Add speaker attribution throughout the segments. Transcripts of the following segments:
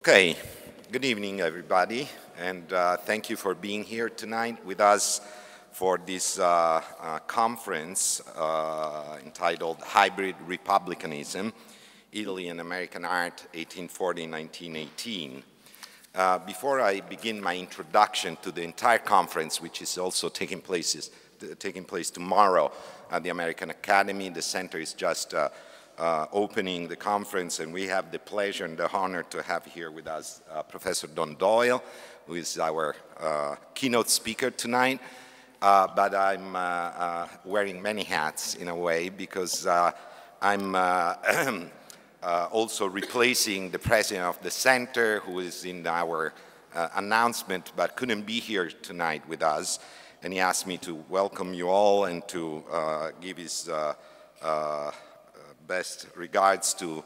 Speaker 1: Okay, good evening, everybody, and thank you for being here tonight with us for this conference entitled Hybrid Republicanism, Italy and American Art, 1840-1918. Before I begin my introduction to the entire conference, which is also taking place tomorrow at the American Academy, the center is just opening the conference, and we have the pleasure and the honor to have here with us Professor Don Doyle, who is our keynote speaker tonight. But I'm wearing many hats in a way because I'm also replacing the president of the center, who is in our announcement but couldn't be here tonight with us. And he asked me to welcome you all and to give his best regards to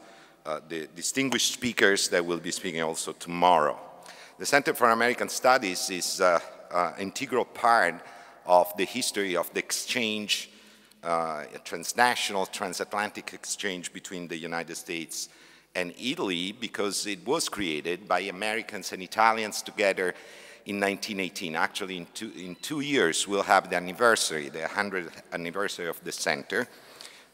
Speaker 1: the distinguished speakers that will be speaking also tomorrow. The Center for American Studies is an integral part of the history of the exchange, transnational, transatlantic exchange between the United States and Italy, because it was created by Americans and Italians together in 1918. Actually, in two years, we'll have the anniversary, the 100th anniversary of the center.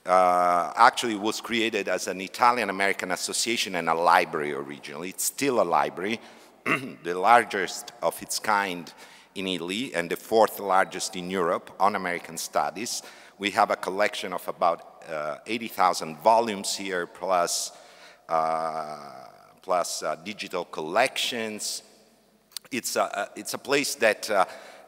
Speaker 1: Actually was created as an Italian-American association and a library originally. It's still a library, the largest of its kind in Italy and the fourth largest in Europe on American studies. We have a collection of about 80,000 volumes here, plus digital collections. It's a place that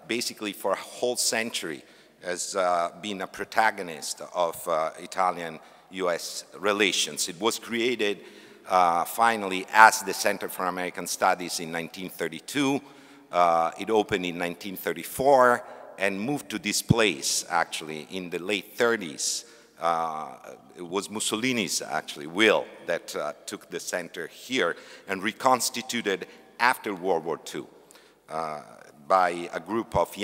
Speaker 1: basically for a whole century has been a protagonist of Italian-US relations. It was created finally as the Center for American Studies in 1932. It opened in 1934 and moved to this place actually in the late 30s. It was Mussolini's actually will that took the center here and reconstituted after World War II. By a group of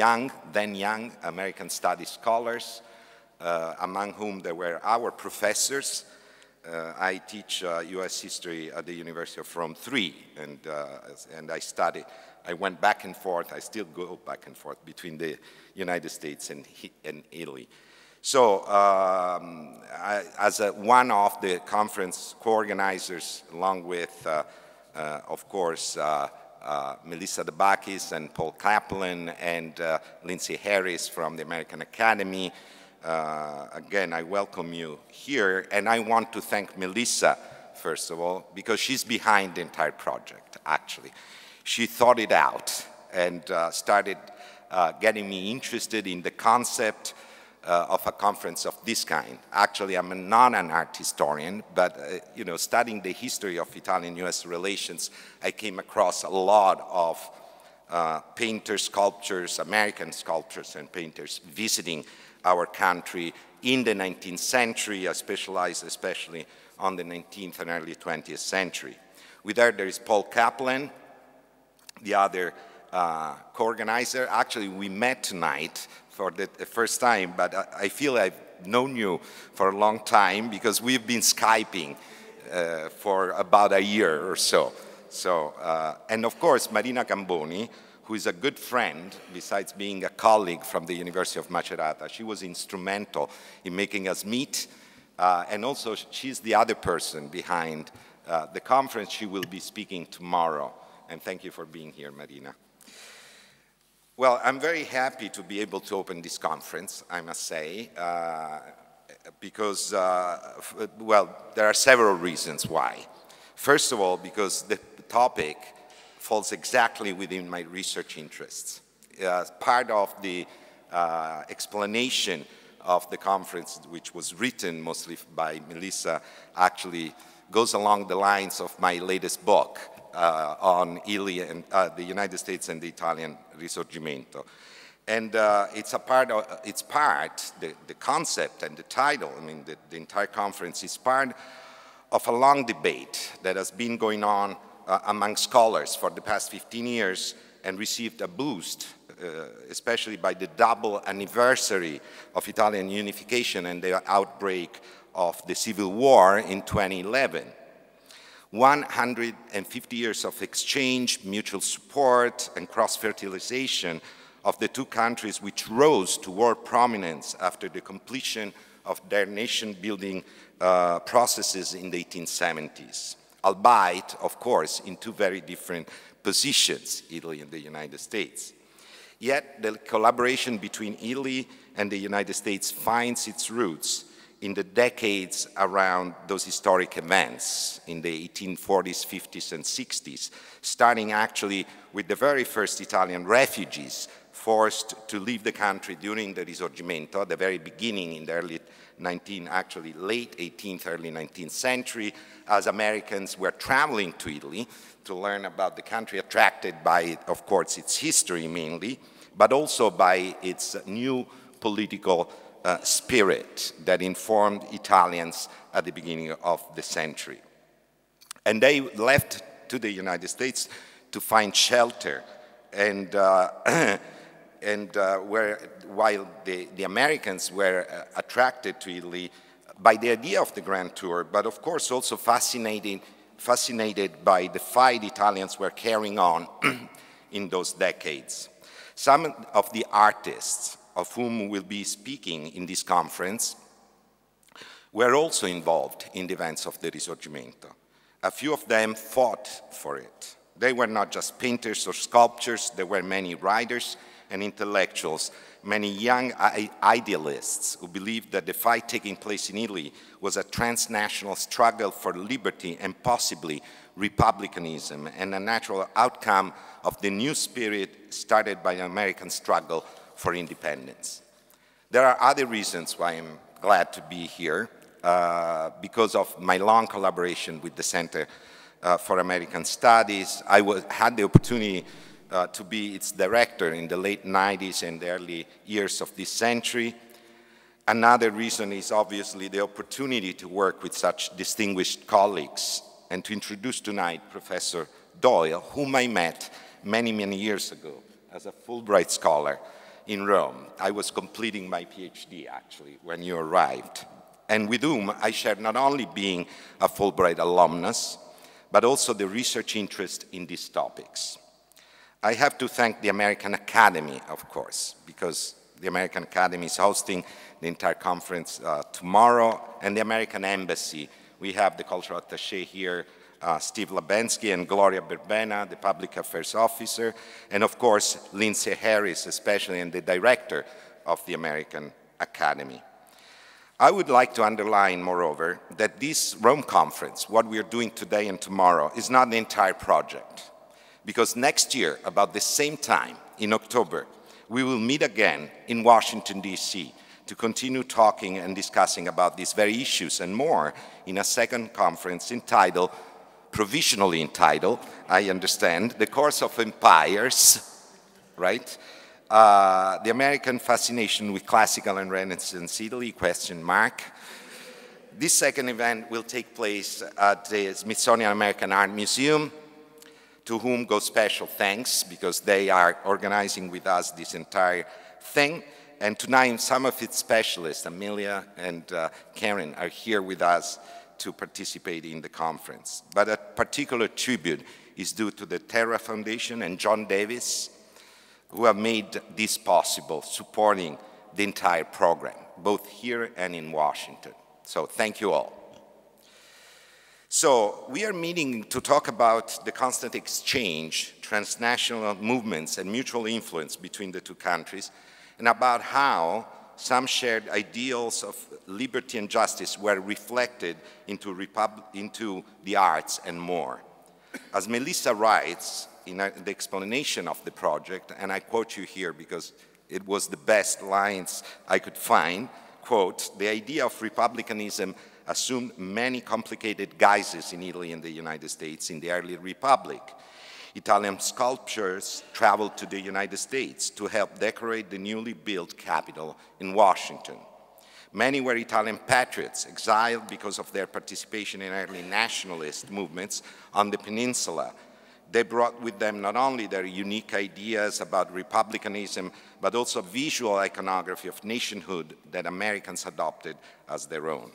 Speaker 1: then young American Studies scholars, among whom there were our professors. I teach US history at the University of Rome III, and I went back and forth, I still go back and forth between the United States and Italy. So, as one of the conference co-organizers, along with, of course, Melissa DeBakis and Paul Kaplan and Lindsay Harris from the American Academy. Again, I welcome you here, and I want to thank Melissa, first of all, because she's behind the entire project, actually. She thought it out and started getting me interested in the concept of a conference of this kind. Actually, I'm not an art historian, but you know, studying the history of Italian-US relations, I came across a lot of painters, sculptors, American sculptors and painters visiting our country in the 19th century. I specialize especially on the 19th and early 20th century. With her, there is Paul Kaplan, the other co-organizer. Actually, we met tonight for the first time, but I feel I've known you for a long time because we've been Skyping for about a year or so. And of course, Marina Gamboni, who is a good friend, besides being a colleague from the University of Macerata. She was instrumental in making us meet, and also she's the other person behind the conference. She will be speaking tomorrow, and thank you for being here, Marina. Well, I'm very happy to be able to open this conference, I must say, because, well, there are several reasons why. First of all, because the topic falls exactly within my research interests. Part of the explanation of the conference, which was written mostly by Melissa, actually goes along the lines of my latest book, on Italy and the United States and the Italian Risorgimento. And the concept and the title, I mean, the entire conference is part of a long debate that has been going on among scholars for the past 15 years and received a boost, especially by the double anniversary of Italian unification and the outbreak of the Civil War in 2011. 150 years of exchange, mutual support, and cross-fertilization of the two countries, which rose to world prominence after the completion of their nation-building processes in the 1870s, albeit, of course, in two very different positions, Italy and the United States. Yet the collaboration between Italy and the United States finds its roots in the decades around those historic events in the 1840s, 50s, and 60s, starting actually with the very first Italian refugees forced to leave the country during the Risorgimento, the very beginning in the early late 18th, early 19th century, as Americans were traveling to Italy to learn about the country, attracted by, of course, its history mainly, but also by its new political spirit that informed Italians at the beginning of the century. And they left to the United States to find shelter, and while the Americans were attracted to Italy by the idea of the Grand Tour, but of course also fascinated by the fight Italians were carrying on in those decades. Some of the artists of whom we'll be speaking in this conference were also involved in the events of the Risorgimento. A few of them fought for it. They were not just painters or sculptors, there were many writers and intellectuals, many young idealists who believed that the fight taking place in Italy was a transnational struggle for liberty and possibly republicanism, and a natural outcome of the new spirit started by the American struggle for independence. There are other reasons why I'm glad to be here, because of my long collaboration with the Center for American Studies. I had the opportunity to be its director in the late 90s and the early years of this century. Another reason is obviously the opportunity to work with such distinguished colleagues and to introduce tonight Professor Doyle, whom I met many, many years ago as a Fulbright scholar in Rome. I was completing my PhD, actually, when you arrived, and with whom I shared not only being a Fulbright alumnus, but also the research interest in these topics. I have to thank the American Academy, of course, because the American Academy is hosting the entire conference tomorrow, and the American Embassy. We have the cultural attaché here, Steve Labensky, and Gloria Berbena, the public affairs officer, and of course, Lindsay Harris, especially, and the director of the American Academy. I would like to underline, moreover, that this Rome conference, what we are doing today and tomorrow, is not the entire project. Because next year, about the same time, in October, we will meet again in Washington, D.C. to continue talking and discussing about these very issues and more in a second conference entitled, provisionally entitled, I understand, The Course of Empires, right? The American Fascination with Classical and Renaissance Italy, question mark. This second event will take place at the Smithsonian American Art Museum, to whom go special thanks because they are organizing with us this entire thing. And tonight, some of its specialists, Amelia and Karen, are here with us to participate in the conference. But a particular tribute is due to the Terra Foundation and John Davis, who have made this possible, supporting the entire program, both here and in Washington. So thank you all. So we are meeting to talk about the constant exchange, transnational movements, and mutual influence between the two countries, and about how some shared ideals of liberty and justice were reflected into the arts and more. As Melissa writes in the explanation of the project, and I quote you here because it was the best lines I could find, quote, "The idea of republicanism assumed many complicated guises in Italy and the United States in the early Republic. Italian sculptors traveled to the United States to help decorate the newly built Capitol in Washington. Many were Italian patriots, exiled because of their participation in early nationalist movements on the peninsula. They brought with them not only their unique ideas about republicanism, but also visual iconography of nationhood that Americans adopted as their own."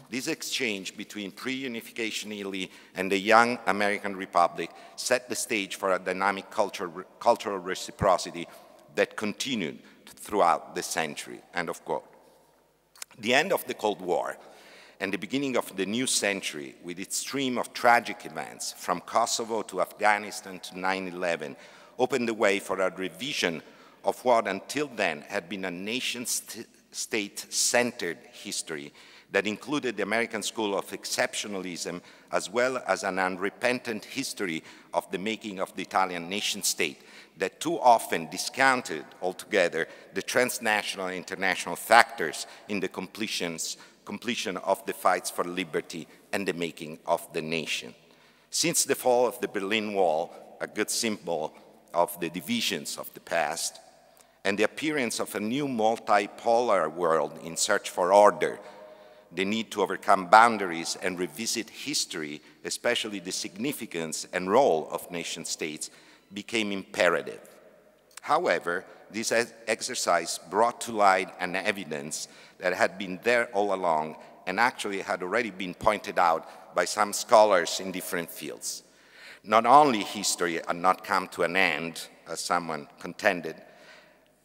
Speaker 1: This exchange between pre-unification Italy and the young American Republic set the stage for a dynamic cultural reciprocity that continued throughout the century, end of quote. The end of the Cold War and the beginning of the new century, with its stream of tragic events, from Kosovo to Afghanistan to 9/11, opened the way for a revision of what until then had been a nation-state-centered history that included the American school of exceptionalism, as well as an unrepentant history of the making of the Italian nation-state that too often discounted altogether the transnational and international factors in the completion of the fights for liberty and the making of the nation. Since the fall of the Berlin Wall, a good symbol of the divisions of the past, and the appearance of a new multipolar world in search for order, the need to overcome boundaries and revisit history, especially the significance and role of nation-states, became imperative. However, this exercise brought to light an evidence that had been there all along and actually had already been pointed out by some scholars in different fields. Not only history had not come to an end, as someone contended,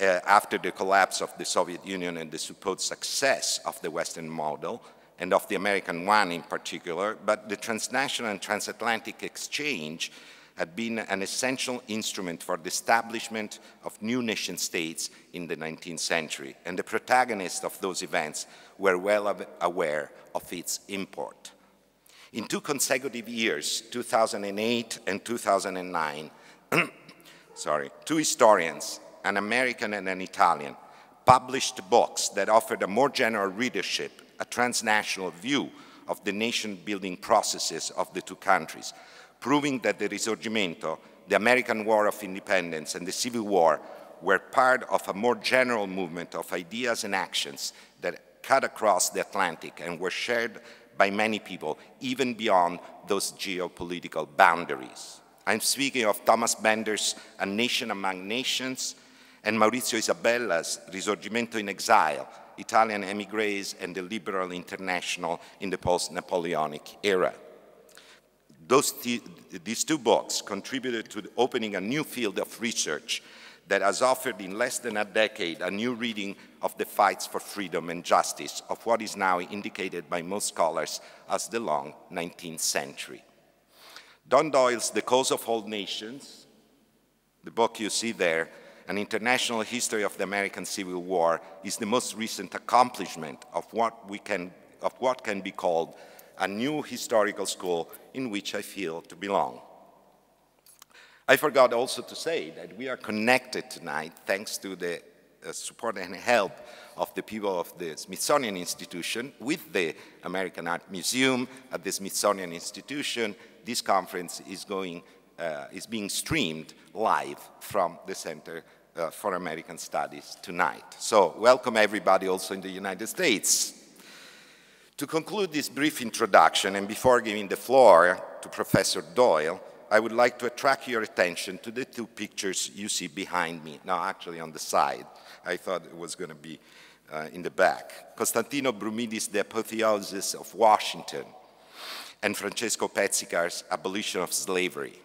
Speaker 1: after the collapse of the Soviet Union and the supposed success of the Western model, and of the American one in particular, but the transnational and transatlantic exchange had been an essential instrument for the establishment of new nation-states in the 19th century, and the protagonists of those events were well aware of its import. In 2 consecutive years, 2008 and 2009, 2 historians, an American and an Italian, published books that offered a more general readership, a transnational view of the nation-building processes of the 2 countries, proving that the Risorgimento, the American War of Independence, and the Civil War were part of a more general movement of ideas and actions that cut across the Atlantic and were shared by many people, even beyond those geopolitical boundaries. I'm speaking of Thomas Bender's A Nation Among Nations, and Maurizio Isabella's Risorgimento in Exile, Italian Emigres and the Liberal International in the post-Napoleonic era. These 2 books contributed to opening a new field of research that has offered in less than a decade a new reading of the fights for freedom and justice of what is now indicated by most scholars as the long 19th century. Don Doyle's The Cause of All Nations, the book you see there, An International History of the American Civil War, is the most recent accomplishment of what can be called a new historical school in which I feel to belong. I forgot also to say that we are connected tonight thanks to the support and help of the people of the Smithsonian Institution with the American Art Museum. At the Smithsonian Institution, this conference is being streamed live from the Center for American Studies tonight. So welcome everybody also in the United States. To conclude this brief introduction, and before giving the floor to Professor Doyle, I would like to attract your attention to the 2 pictures you see behind me. Now, actually on the side. I thought it was going to be in the back. Costantino Brumidi's The Apotheosis of Washington and Francesco Pezzicar's Abolition of Slavery.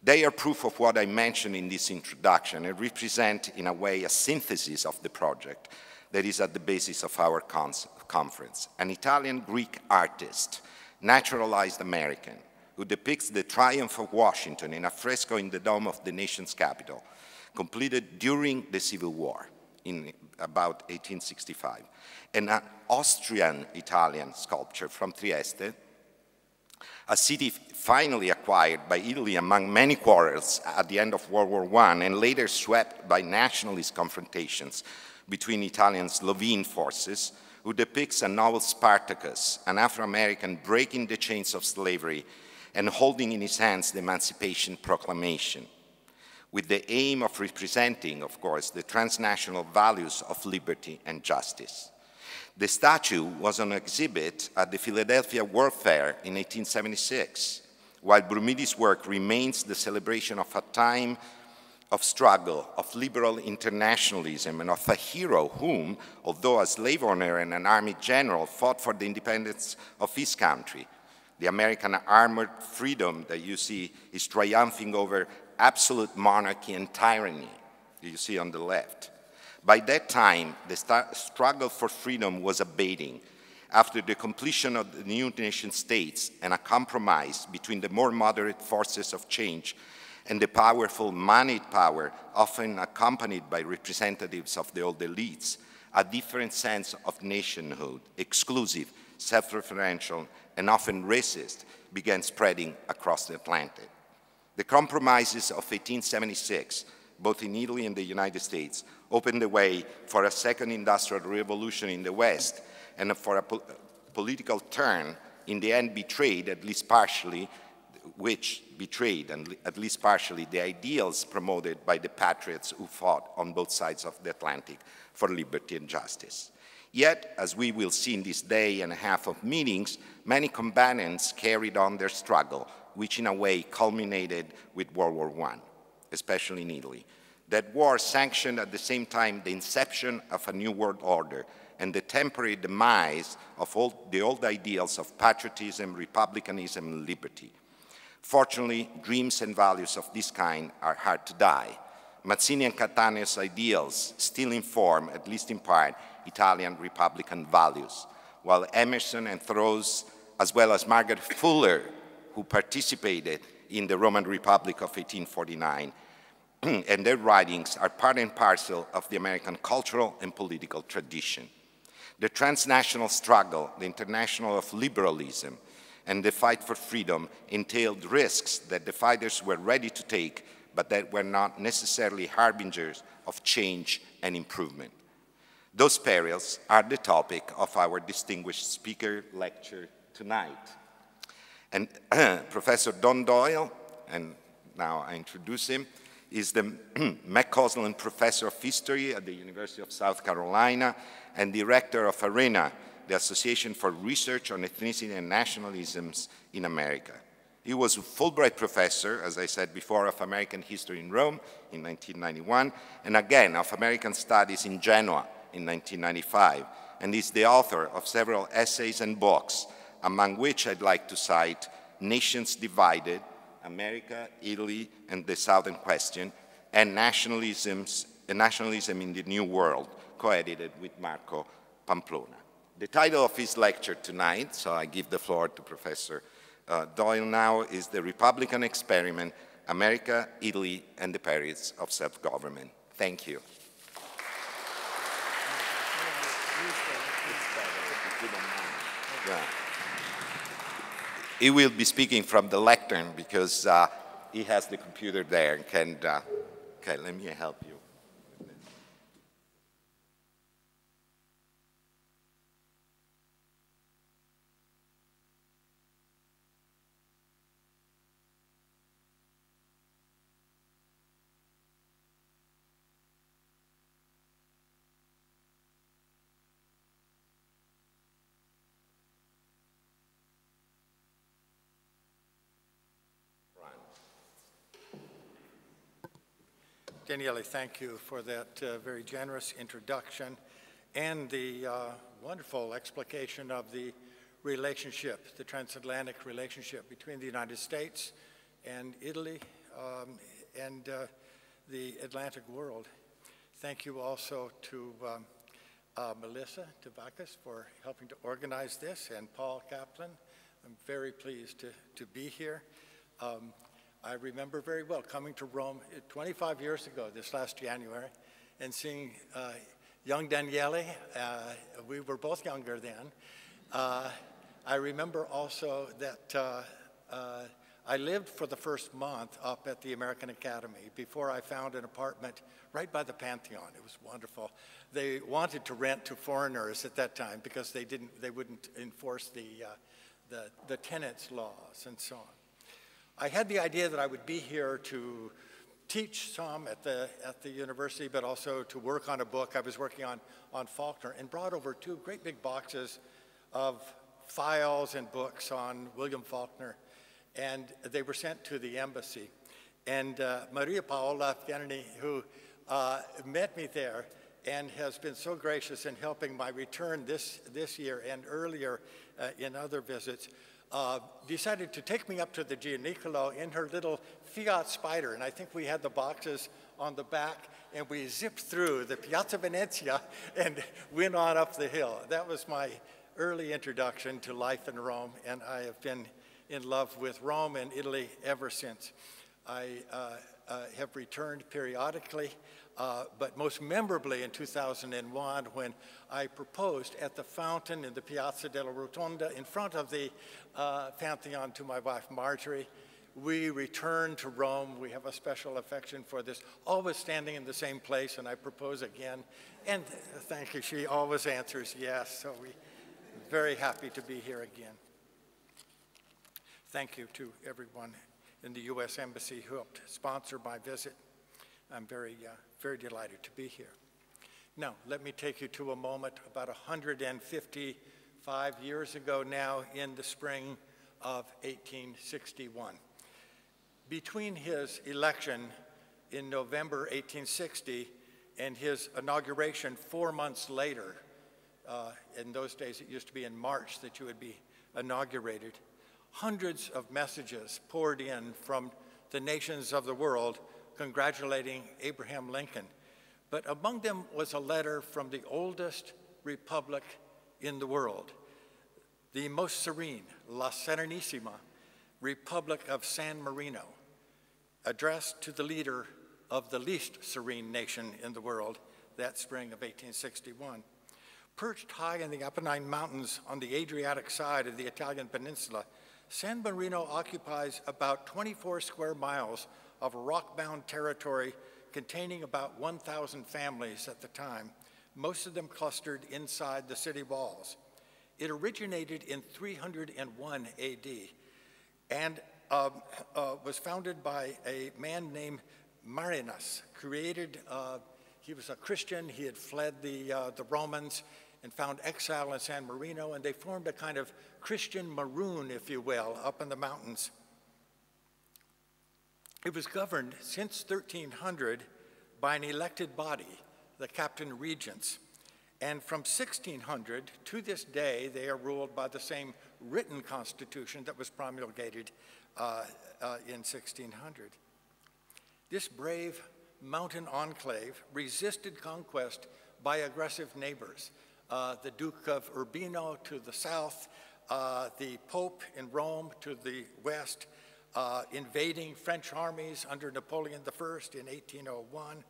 Speaker 1: They are proof of what I mentioned in this introduction and represent, in a way, a synthesis of the project that is at the basis of our conference. An Italian-Greek artist, naturalized American, who depicts the triumph of Washington in a fresco in the dome of the nation's capital, completed during the Civil War in about 1865, and an Austrian-Italian sculpture from Trieste, a city finally acquired by Italy among many quarrels at the end of World War I and later swept by nationalist confrontations between Italian and Slovene forces, who depicts a novel Spartacus, an Afro-American breaking the chains of slavery and holding in his hands the Emancipation Proclamation, with the aim of representing, of course, the transnational values of liberty and justice. The statue was on exhibit at the Philadelphia World Fair in 1876, while Brumidi's work remains the celebration of a time of struggle, of liberal internationalism, and of a hero whom, although a slave owner and an army general, fought for the independence of his country. The American armored freedom that you see is triumphing over absolute monarchy and tyranny, you see on the left. By that time, the struggle for freedom was abating after the completion of the new nation states and a compromise between the more moderate forces of change and the powerful moneyed power, often accompanied by representatives of the old elites. A different sense of nationhood, exclusive, self-referential, and often racist, began spreading across the Atlantic. The compromises of 1876, both in Italy and the United States, opened the way for a second industrial revolution in the West and for a political turn, in the end betrayed, at least partially, at least partially, the ideals promoted by the patriots who fought on both sides of the Atlantic for liberty and justice. Yet, as we will see in this day and a half of meetings, many combatants carried on their struggle, which in a way culminated with World War I, especially in Italy. That war sanctioned at the same time the inception of a new world order and the temporary demise of all the old ideals of patriotism, republicanism, and liberty. Fortunately, dreams and values of this kind are hard to die. Mazzini and Cattaneo's ideals still inform, at least in part, Italian republican values, while Emerson and Thoreau's, as well as Margaret Fuller, who participated in the Roman Republic of 1849, and their writings are part and parcel of the American cultural and political tradition. The transnational struggle, the international of liberalism, and the fight for freedom entailed risks that the fighters were ready to take, but that were not necessarily harbingers of change and improvement. Those perils are the topic of our distinguished speaker lecture tonight. And Professor Don Doyle, and now I introduce him, is the McCausland Professor of History at the University of South Carolina and Director of ARENA, the Association for Research on Ethnicity and Nationalisms in America. He was a Fulbright Professor, as I said before, of American History in Rome in 1991, and again of American Studies in Genoa in 1995, and is the author of several essays and books, among which I'd like to cite Nations Divided, America, Italy, and the Southern Question, and Nationalism in the New World, co-edited with Marco Pamplona. The title of his lecture tonight, so I give the floor to Professor Doyle now, is The Republican Experiment, America, Italy, and the Periods of Self-Government. Thank you. Yeah. He will be speaking from the lectern because he has the computer there and can, okay, let me help you.
Speaker 2: Daniele, thank you for that very generous introduction and the wonderful explication of the relationship, the transatlantic relationship between the United States and Italy and the Atlantic world. Thank you also to Melissa Tabakis for helping to organize this, and Paul Kaplan. I'm very pleased to be here. I remember very well coming to Rome 25 years ago, this last January, and seeing young Daniele. We were both younger then. I remember also that I lived for the first month up at the American Academy before I found an apartment right by the Pantheon. It was wonderful. They wanted to rent to foreigners at that time because they wouldn't enforce the tenants' laws and so on. I had the idea that I would be here to teach some at the university, but also to work on a book. I was working on Faulkner and brought over 2 great big boxes of files and books on William Faulkner, and they were sent to the embassy. And Maria Paola Fianni, who met me there and has been so gracious in helping my return this year and earlier in other visits, decided to take me up to the Gianicolo in her little Fiat Spider. And I think we had the boxes on the back, and we zipped through the Piazza Venezia and went on up the hill. That was my early introduction to life in Rome, and I have been in love with Rome and Italy ever since. I have returned periodically, but most memorably in 2001 when I proposed at the fountain in the Piazza della Rotonda in front of the Pantheon to my wife Marjorie. We returned to Rome. We have a special affection for this, always standing in the same place, and I propose again. And thank you, she always answers yes, so we're very happy to be here again. Thank you to everyone in the U.S. Embassy who helped sponsor my visit. I'm very delighted to be here. Now, let me take you to a moment about 155 years ago now in the spring of 1861. Between his election in November 1860 and his inauguration 4 months later, in those days it used to be in March that you would be inaugurated, hundreds of messages poured in from the nations of the world congratulating Abraham Lincoln. But among them was a letter from the oldest republic in the world, the most serene, La Serenissima Republic of San Marino, addressed to the leader of the least serene nation in the world that spring of 1861. Perched high in the Apennine Mountains on the Adriatic side of the Italian peninsula, San Marino occupies about 24 square miles of rock-bound territory containing about 1,000 families at the time, most of them clustered inside the city walls. It originated in 301 AD and was founded by a man named Marinus. He was a Christian. He had fled the Romans and found exile in San Marino, and they formed a kind of Christian Maroon, if you will, up in the mountains. It was governed since 1300 by an elected body, the Captain Regents. And from 1600 to this day, they are ruled by the same written constitution that was promulgated in 1600. This brave mountain enclave resisted conquest by aggressive neighbors. The Duke of Urbino to the south, the Pope in Rome to the west, invading French armies under Napoleon I in 1801.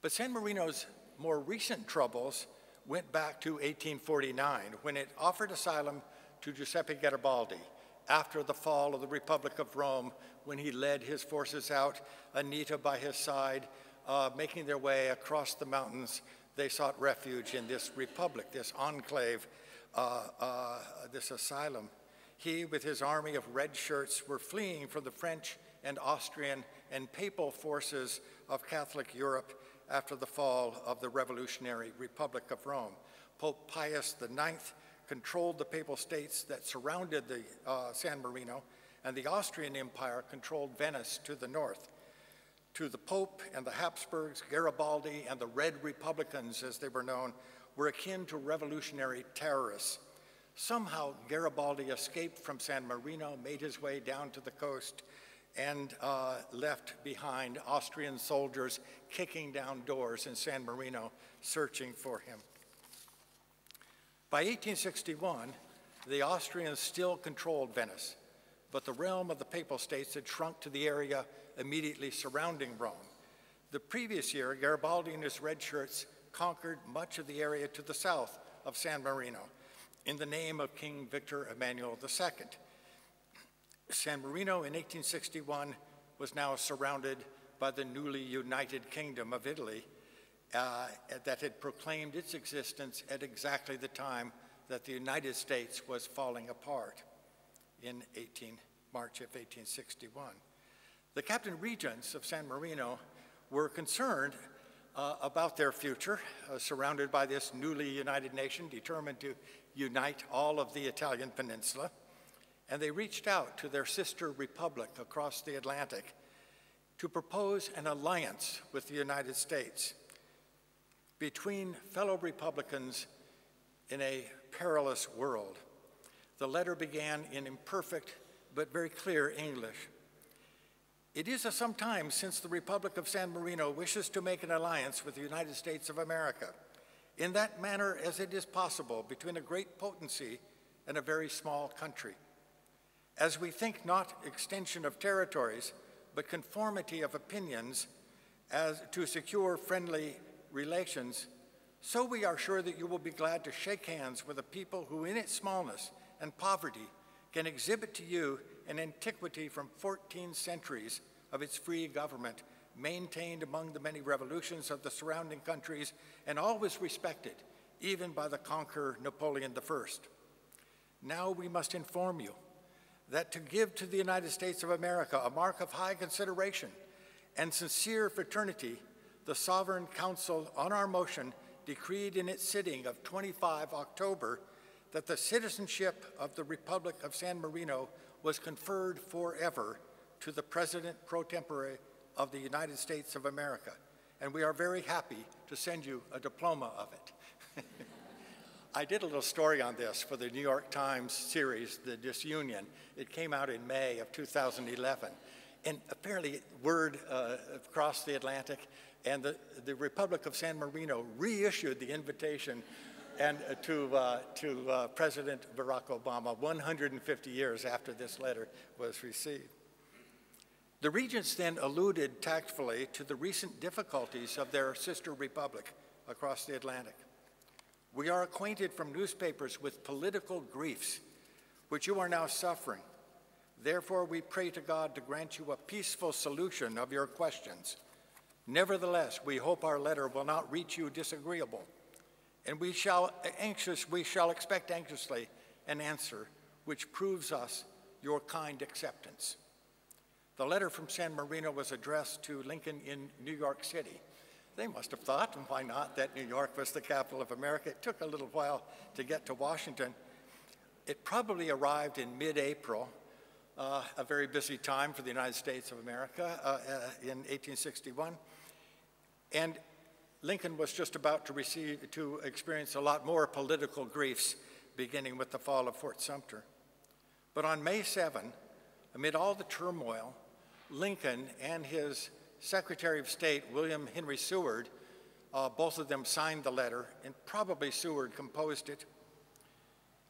Speaker 2: But San Marino's more recent troubles went back to 1849 when it offered asylum to Giuseppe Garibaldi after the fall of the Republic of Rome, when he led his forces out, Anita by his side, making their way across the mountains. They sought refuge in this republic, this enclave, this asylum. He, with his army of red shirts, were fleeing from the French and Austrian and papal forces of Catholic Europe after the fall of the revolutionary Republic of Rome. Pope Pius IX controlled the papal states that surrounded the San Marino, and the Austrian Empire controlled Venice to the north. To the Pope and the Habsburgs, Garibaldi and the Red Republicans, as they were known, were akin to revolutionary terrorists. Somehow, Garibaldi escaped from San Marino, made his way down to the coast, and left behind Austrian soldiers kicking down doors in San Marino, searching for him. By 1861, the Austrians still controlled Venice, but the realm of the papal states had shrunk to the area immediately surrounding Rome. The previous year, Garibaldi and his red shirts conquered much of the area to the south of San Marino in the name of King Victor Emmanuel II. San Marino in 1861 was now surrounded by the newly united Kingdom of Italy that had proclaimed its existence at exactly the time that the United States was falling apart in March of 1861. The Captain Regents of San Marino were concerned about their future, surrounded by this newly united nation, determined to unite all of the Italian peninsula. And they reached out to their sister republic across the Atlantic to propose an alliance with the United States between fellow Republicans in a perilous world. The letter began in imperfect but very clear English. It is some time since the Republic of San Marino wishes to make an alliance with the United States of America, in that manner as it is possible between a great potency and a very small country. As we think not extension of territories, but conformity of opinions as to secure friendly relations, so we are sure that you will be glad to shake hands with a people who in its smallness and poverty can exhibit to you an antiquity from 14 centuries of its free government, maintained among the many revolutions of the surrounding countries and always respected, even by the conqueror Napoleon I. Now we must inform you that to give to the United States of America a mark of high consideration and sincere fraternity, the Sovereign Council on our motion decreed in its sitting of 25 October that the citizenship of the Republic of San Marino was conferred forever to the President pro tempore of the United States of America, and we are very happy to send you a diploma of it. I did a little story on this for the New York Times series, The Disunion. It came out in May of 2011, and apparently word across the Atlantic, and the Republic of San Marino reissued the invitation and to President Barack Obama 150 years after this letter was received. The regents then alluded tactfully to the recent difficulties of their sister republic across the Atlantic. We are acquainted from newspapers with political griefs which you are now suffering. Therefore, we pray to God to grant you a peaceful solution of your questions. Nevertheless, we hope our letter will not reach you disagreeable, and we shall expect anxiously an answer which proves us your kind acceptance. The letter from San Marino was addressed to Lincoln in New York City. They must have thought, and why not, that New York was the capital of America. It took a little while to get to Washington. It probably arrived in mid-April, a very busy time for the United States of America in 1861. And Lincoln was just about to experience a lot more political griefs, beginning with the fall of Fort Sumter. But on May 7, amid all the turmoil, Lincoln and his Secretary of State, William Henry Seward, both of them signed the letter, and probably Seward composed it,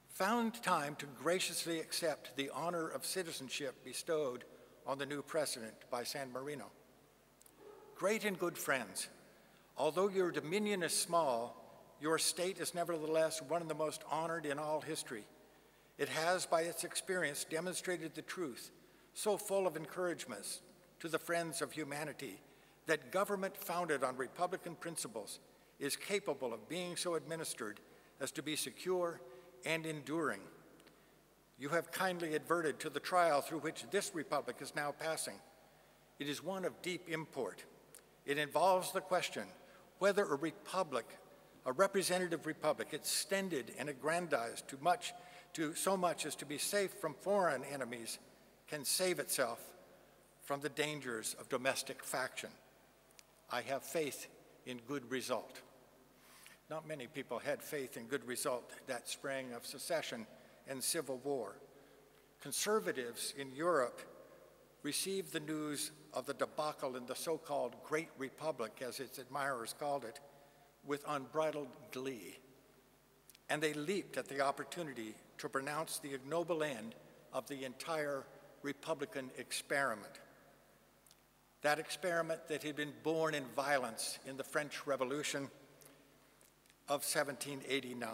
Speaker 2: found time to graciously accept the honor of citizenship bestowed on the new president by San Marino. Great and good friends, although your dominion is small, your state is nevertheless one of the most honored in all history. It has, by its experience, demonstrated the truth, so full of encouragements to the friends of humanity, that government founded on Republican principles is capable of being so administered as to be secure and enduring. You have kindly adverted to the trial through which this republic is now passing. It is one of deep import. It involves the question whether a republic, a representative republic, extended and aggrandized to so much as to be safe from foreign enemies, can save itself from the dangers of domestic faction. I have faith in good result. Not many people had faith in good result that spring of secession and civil war. Conservatives in Europe received the news of the debacle in the so-called Great Republic, as its admirers called it, with unbridled glee. And they leaped at the opportunity to pronounce the ignoble end of the entire Republican experiment. That experiment that had been born in violence in the French Revolution of 1789.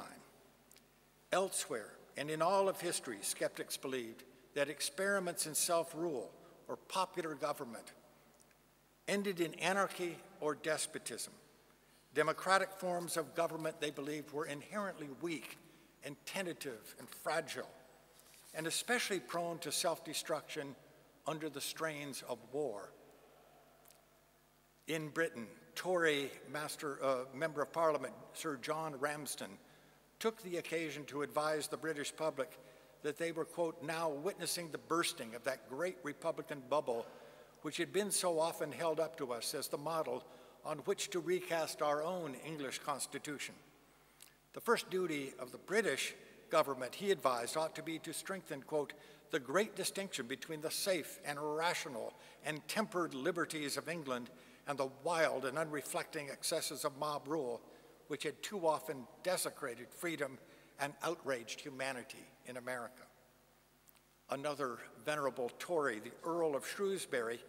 Speaker 2: Elsewhere, and in all of history, skeptics believed that experiments in self-rule or popular government ended in anarchy or despotism. Democratic forms of government, they believed, were inherently weak and tentative and fragile, and especially prone to self-destruction under the strains of war. In Britain, Tory Member of Parliament Sir John Ramsden took the occasion to advise the British public that they were, quote, now witnessing the bursting of that great Republican bubble which had been so often held up to us as the model on which to recast our own English Constitution. The first duty of the British government, he advised, ought to be to strengthen, quote, the great distinction between the safe and rational and tempered liberties of England and the wild and unreflecting excesses of mob rule, which had too often desecrated freedom and outraged humanity in America. Another venerable Tory, the Earl of Shrewsbury,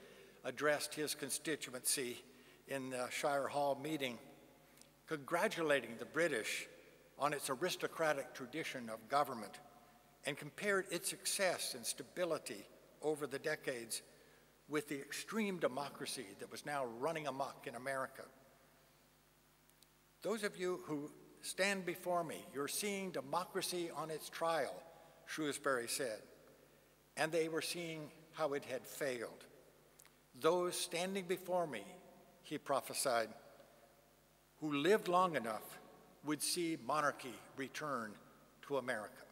Speaker 2: addressed his constituency in the Shire Hall meeting, congratulating the British on its aristocratic tradition of government and compared its success and stability over the decades with the extreme democracy that was now running amok in America. Those of you who stand before me, you're seeing democracy on its trial, Shrewsbury said, and they were seeing how it had failed. Those standing before me, he prophesied, who lived long enough would see monarchy return to America,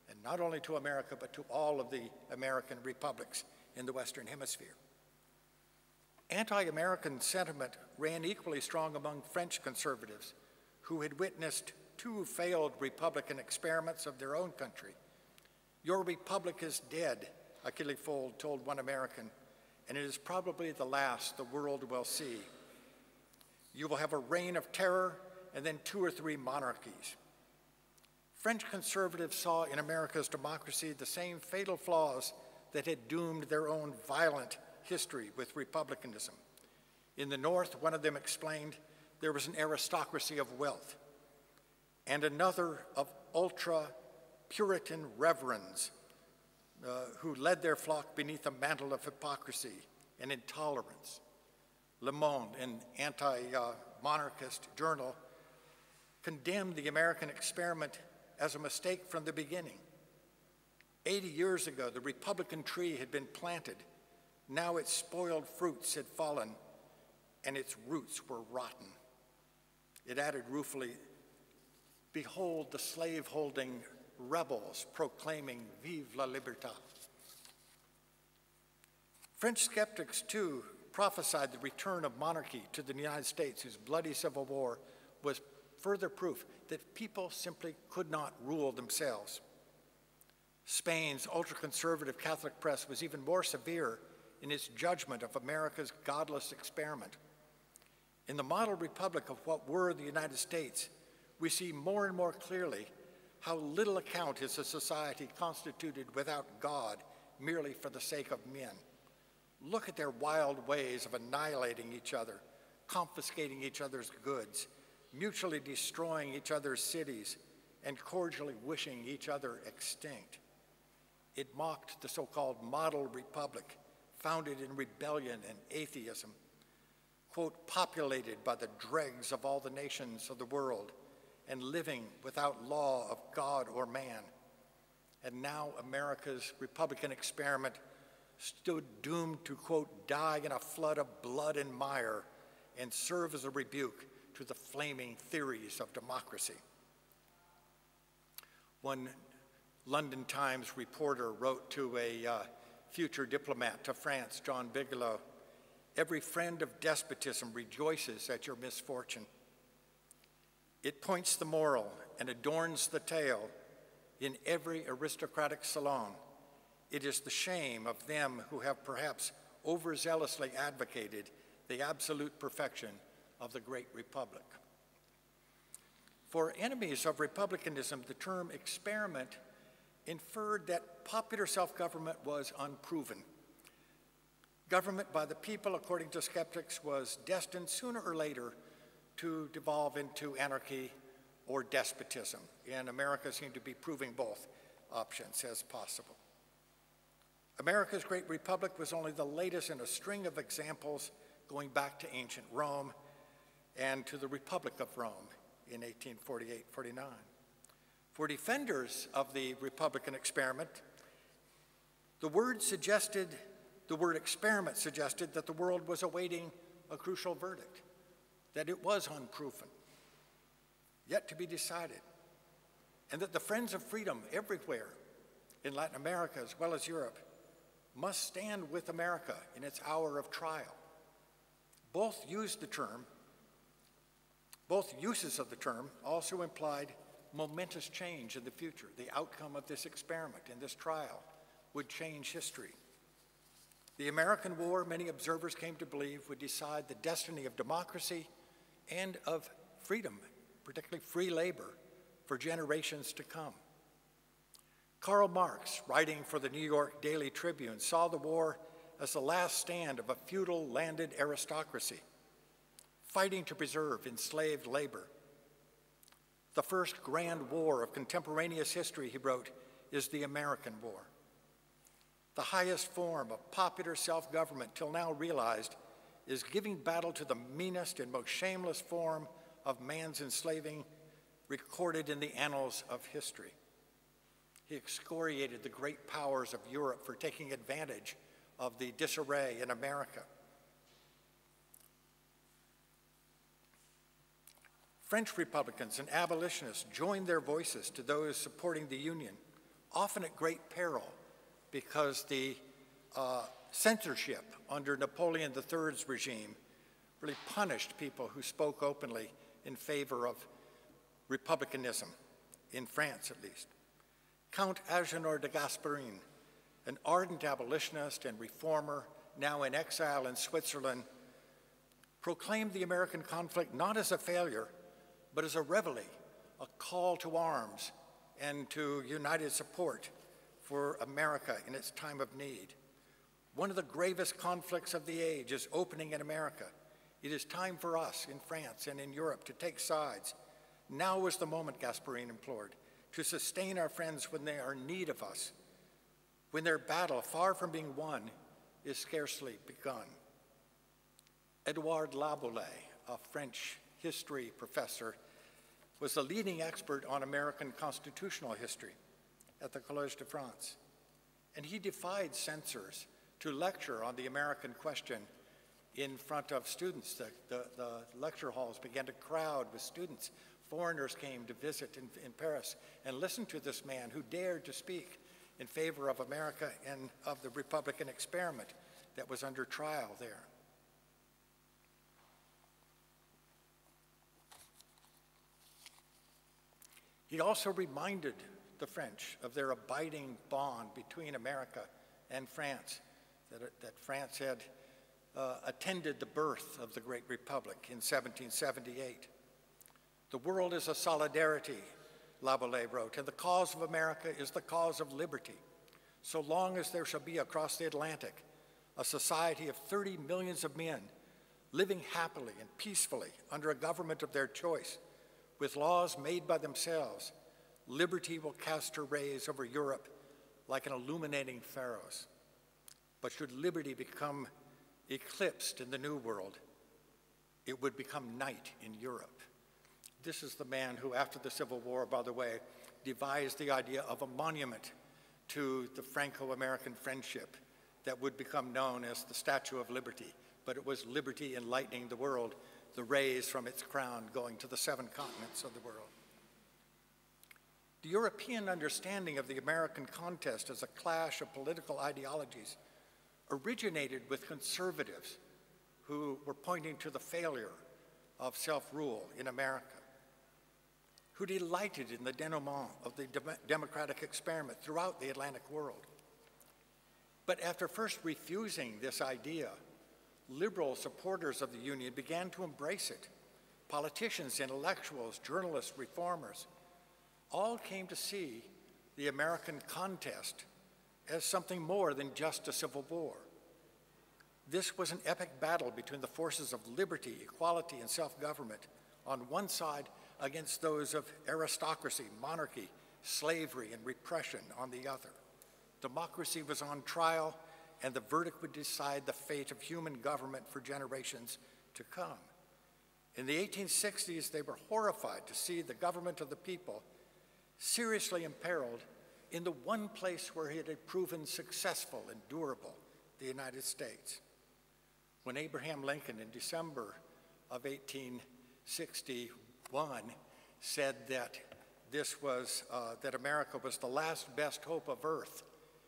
Speaker 2: and not only to America, but to all of the American republics in the Western Hemisphere. Anti-American sentiment ran equally strong among French conservatives who had witnessed 2 failed Republican experiments of their own country. Your republic is dead, Achille Fold told one American, and it is probably the last the world will see. You will have a reign of terror and then 2 or 3 monarchies. French conservatives saw in America's democracy the same fatal flaws that had doomed their own violent history with republicanism. In the North, one of them explained there was an aristocracy of wealth, and another of ultra-Puritan reverends who led their flock beneath a mantle of hypocrisy and intolerance. Le Monde, an anti-monarchist journal, condemned the American experiment as a mistake from the beginning. 80 years ago, the Republican tree had been planted. Now its spoiled fruits had fallen, and its roots were rotten. It added ruefully, behold the slave-holding rebels proclaiming Vive la Liberté. French skeptics, too, prophesied the return of monarchy to the United States, whose bloody civil war was further proof that people simply could not rule themselves. Spain's ultra-conservative Catholic press was even more severe in its judgment of America's godless experiment. In the model republic of what were the United States, we see more and more clearly how little account is a society constituted without God merely for the sake of men. Look at their wild ways of annihilating each other, confiscating each other's goods, mutually destroying each other's cities, and cordially wishing each other extinct. It mocked the so-called model republic, founded in rebellion and atheism, quote, populated by the dregs of all the nations of the world and living without law of God or man. And now America's Republican experiment stood doomed to, quote, die in a flood of blood and mire and serve as a rebuke to the flaming theories of democracy. One London Times reporter wrote to a future diplomat to France, John Bigelow, "Every friend of despotism rejoices at your misfortune. It points the moral and adorns the tale in every aristocratic salon. It is the shame of them who have perhaps overzealously advocated the absolute perfection of the great republic." For enemies of republicanism, the term experiment inferred that popular self-government was unproven. Government by the people, according to skeptics, was destined sooner or later to devolve into anarchy or despotism, and America seemed to be proving both options as possible. America's great republic was only the latest in a string of examples going back to ancient Rome and to the Republic of Rome in 1848-49. For defenders of the Republican experiment, the word experiment suggested that the world was awaiting a crucial verdict, that it was unproven, yet to be decided, and that the friends of freedom everywhere in Latin America as well as Europe must stand with America in its hour of trial. Both uses of the term also implied momentous change in the future. The outcome of this experiment and this trial would change history. The American War, many observers came to believe, would decide the destiny of democracy and of freedom, particularly free labor, for generations to come. Karl Marx, writing for the New York Daily Tribune, saw the war as the last stand of a feudal landed aristocracy, fighting to preserve enslaved labor. The first grand war of contemporaneous history, he wrote, is the American War. The highest form of popular self-government till now realized is giving battle to the meanest and most shameless form of man's enslaving recorded in the annals of history. He excoriated the great powers of Europe for taking advantage of the disarray in America. French Republicans and abolitionists joined their voices to those supporting the Union, often at great peril, because the censorship under Napoleon III's regime really punished people who spoke openly in favor of republicanism, in France at least. Count Agénor de Gasperin, an ardent abolitionist and reformer, now in exile in Switzerland, proclaimed the American conflict not as a failure, but as a reveille, a call to arms and to united support for America in its time of need. One of the gravest conflicts of the age is opening in America. It is time for us in France and in Europe to take sides. Now is the moment, Gasperin implored, to sustain our friends when they are in need of us, when their battle, far from being won, is scarcely begun. Edouard Laboulaye, a French history professor, was the leading expert on American constitutional history at the Collège de France. And he defied censors to lecture on the American question in front of students. The lecture halls began to crowd with students. Foreigners came to visit in Paris and listen to this man who dared to speak in favor of America and of the Republican experiment that was under trial there. He also reminded the French of their abiding bond between America and France, that France had attended the birth of the Great Republic in 1778. The world is a solidarity, Laboulaye wrote, and the cause of America is the cause of liberty. So long as there shall be across the Atlantic a society of 30 millions of men living happily and peacefully under a government of their choice, with laws made by themselves, liberty will cast her rays over Europe like an illuminating pharos. But should liberty become eclipsed in the New World, it would become night in Europe. This is the man who, after the Civil War, by the way, devised the idea of a monument to the Franco-American friendship that would become known as the Statue of Liberty. But it was liberty enlightening the world, the rays from its crown going to the 7 continents of the world. The European understanding of the American contest as a clash of political ideologies originated with conservatives who were pointing to the failure of self-rule in America, who delighted in the denouement of the democratic experiment throughout the Atlantic world. But after first refusing this idea, liberal supporters of the Union began to embrace it. Politicians, intellectuals, journalists, reformers, all came to see the American contest as something more than just a civil war. This was an epic battle between the forces of liberty, equality, and self-government on one side against those of aristocracy, monarchy, slavery, and repression on the other. Democracy was on trial, and the verdict would decide the fate of human government for generations to come. In the 1860s, they were horrified to see the government of the people seriously imperiled in the one place where it had proven successful and durable, the United States. When Abraham Lincoln, in December of 1861, said that that America was the last best hope of earth,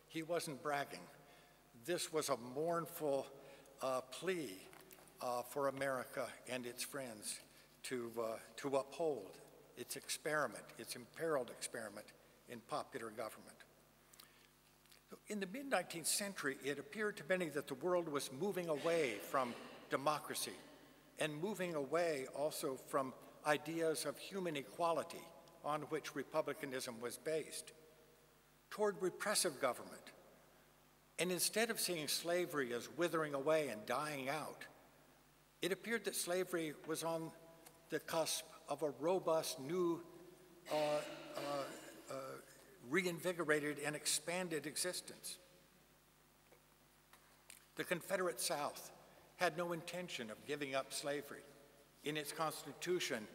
Speaker 2: he wasn't bragging. this was a mournful plea for America and its friends to uphold its experiment, its imperiled experiment in popular government. In the mid-19th century, it appeared to many that the world was moving away from democracy and moving away also from ideas of human equality on which republicanism was based, toward repressive government. And instead of seeing slavery as withering away and dying out, it appeared that slavery was on the cusp of a robust, new, reinvigorated and expanded existence. The Confederate South had no intention of giving up slavery. In its Constitution,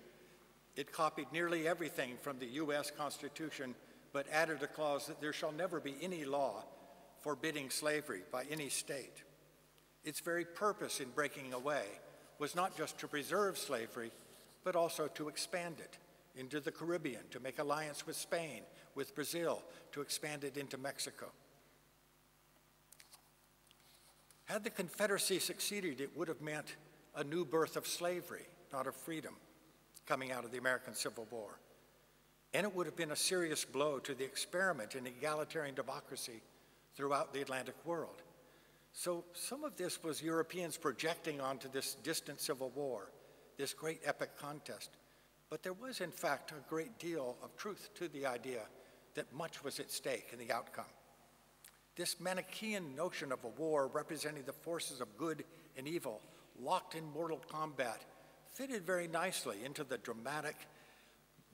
Speaker 2: it copied nearly everything from the U.S. Constitution, but added a clause that there shall never be any law forbidding slavery by any state. Its very purpose in breaking away was not just to preserve slavery, but also to expand it into the Caribbean, to make alliance with Spain, with Brazil, to expand it into Mexico. Had the Confederacy succeeded, it would have meant a new birth of slavery, not of freedom, coming out of the American Civil War. And it would have been a serious blow to the experiment in egalitarian democracy throughout the Atlantic world. So some of this was Europeans projecting onto this distant Civil War, this great epic contest. But there was, in fact, a great deal of truth to the idea that much was at stake in the outcome. This Manichaean notion of a war representing the forces of good and evil, locked in mortal combat, fitted very nicely into the dramatic,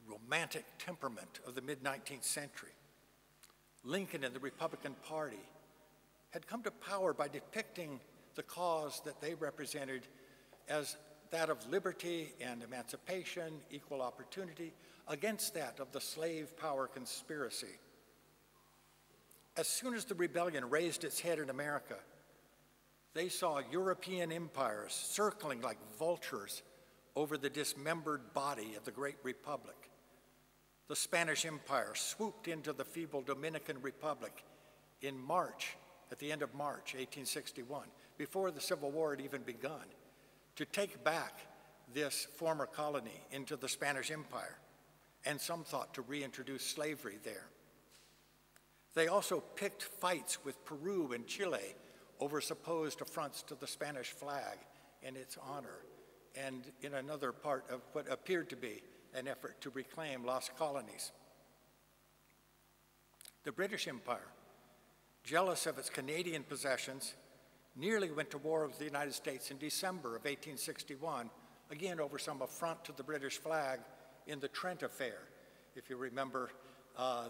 Speaker 2: romantic temperament of the mid-19th century. Lincoln and the Republican Party had come to power by depicting the cause that they represented as that of liberty and emancipation, equal opportunity, against that of the slave power conspiracy. As soon as the rebellion raised its head in America, they saw European empires circling like vultures over the dismembered body of the great republic. The Spanish Empire swooped into the feeble Dominican Republic in March, at the end of March, 1861, before the Civil War had even begun, to take back this former colony into the Spanish Empire, and some thought to reintroduce slavery there. They also picked fights with Peru and Chile over supposed affronts to the Spanish flag and its honor, and in another part of what appeared to be an effort to reclaim lost colonies. The British Empire, jealous of its Canadian possessions, nearly went to war with the United States in December of 1861, again over some affront to the British flag in the Trent Affair. If you remember, a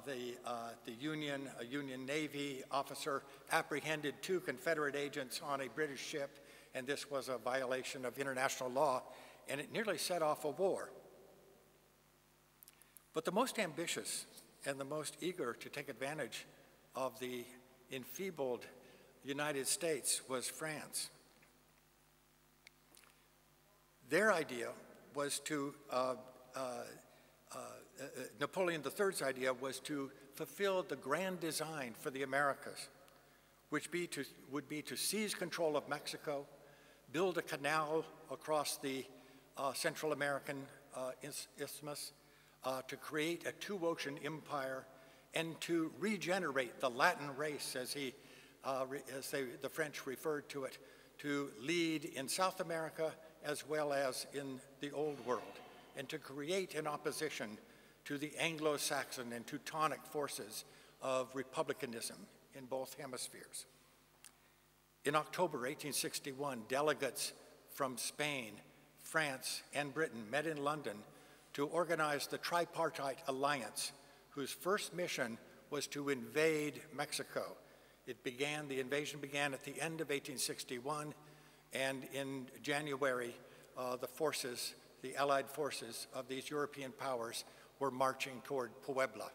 Speaker 2: Union Navy officer apprehended 2 Confederate agents on a British ship, and this was a violation of international law, and it nearly set off a war. But the most ambitious and the most eager to take advantage of the enfeebled United States was France. Their idea was to, Napoleon III's idea was to fulfill the grand design for the Americas, which would be to seize control of Mexico, build a canal across the Central American isthmus, to create a 2-ocean empire, and to regenerate the Latin race, as the French referred to it, to lead in South America as well as in the Old World, and to create an opposition to the Anglo-Saxon and Teutonic forces of republicanism in both hemispheres. In October 1861, delegates from Spain, France, and Britain met in London to organize the Tripartite Alliance, whose first mission was to invade Mexico. The invasion began at the end of 1861, and in January, the Allied forces of these European powers were marching toward Puebla.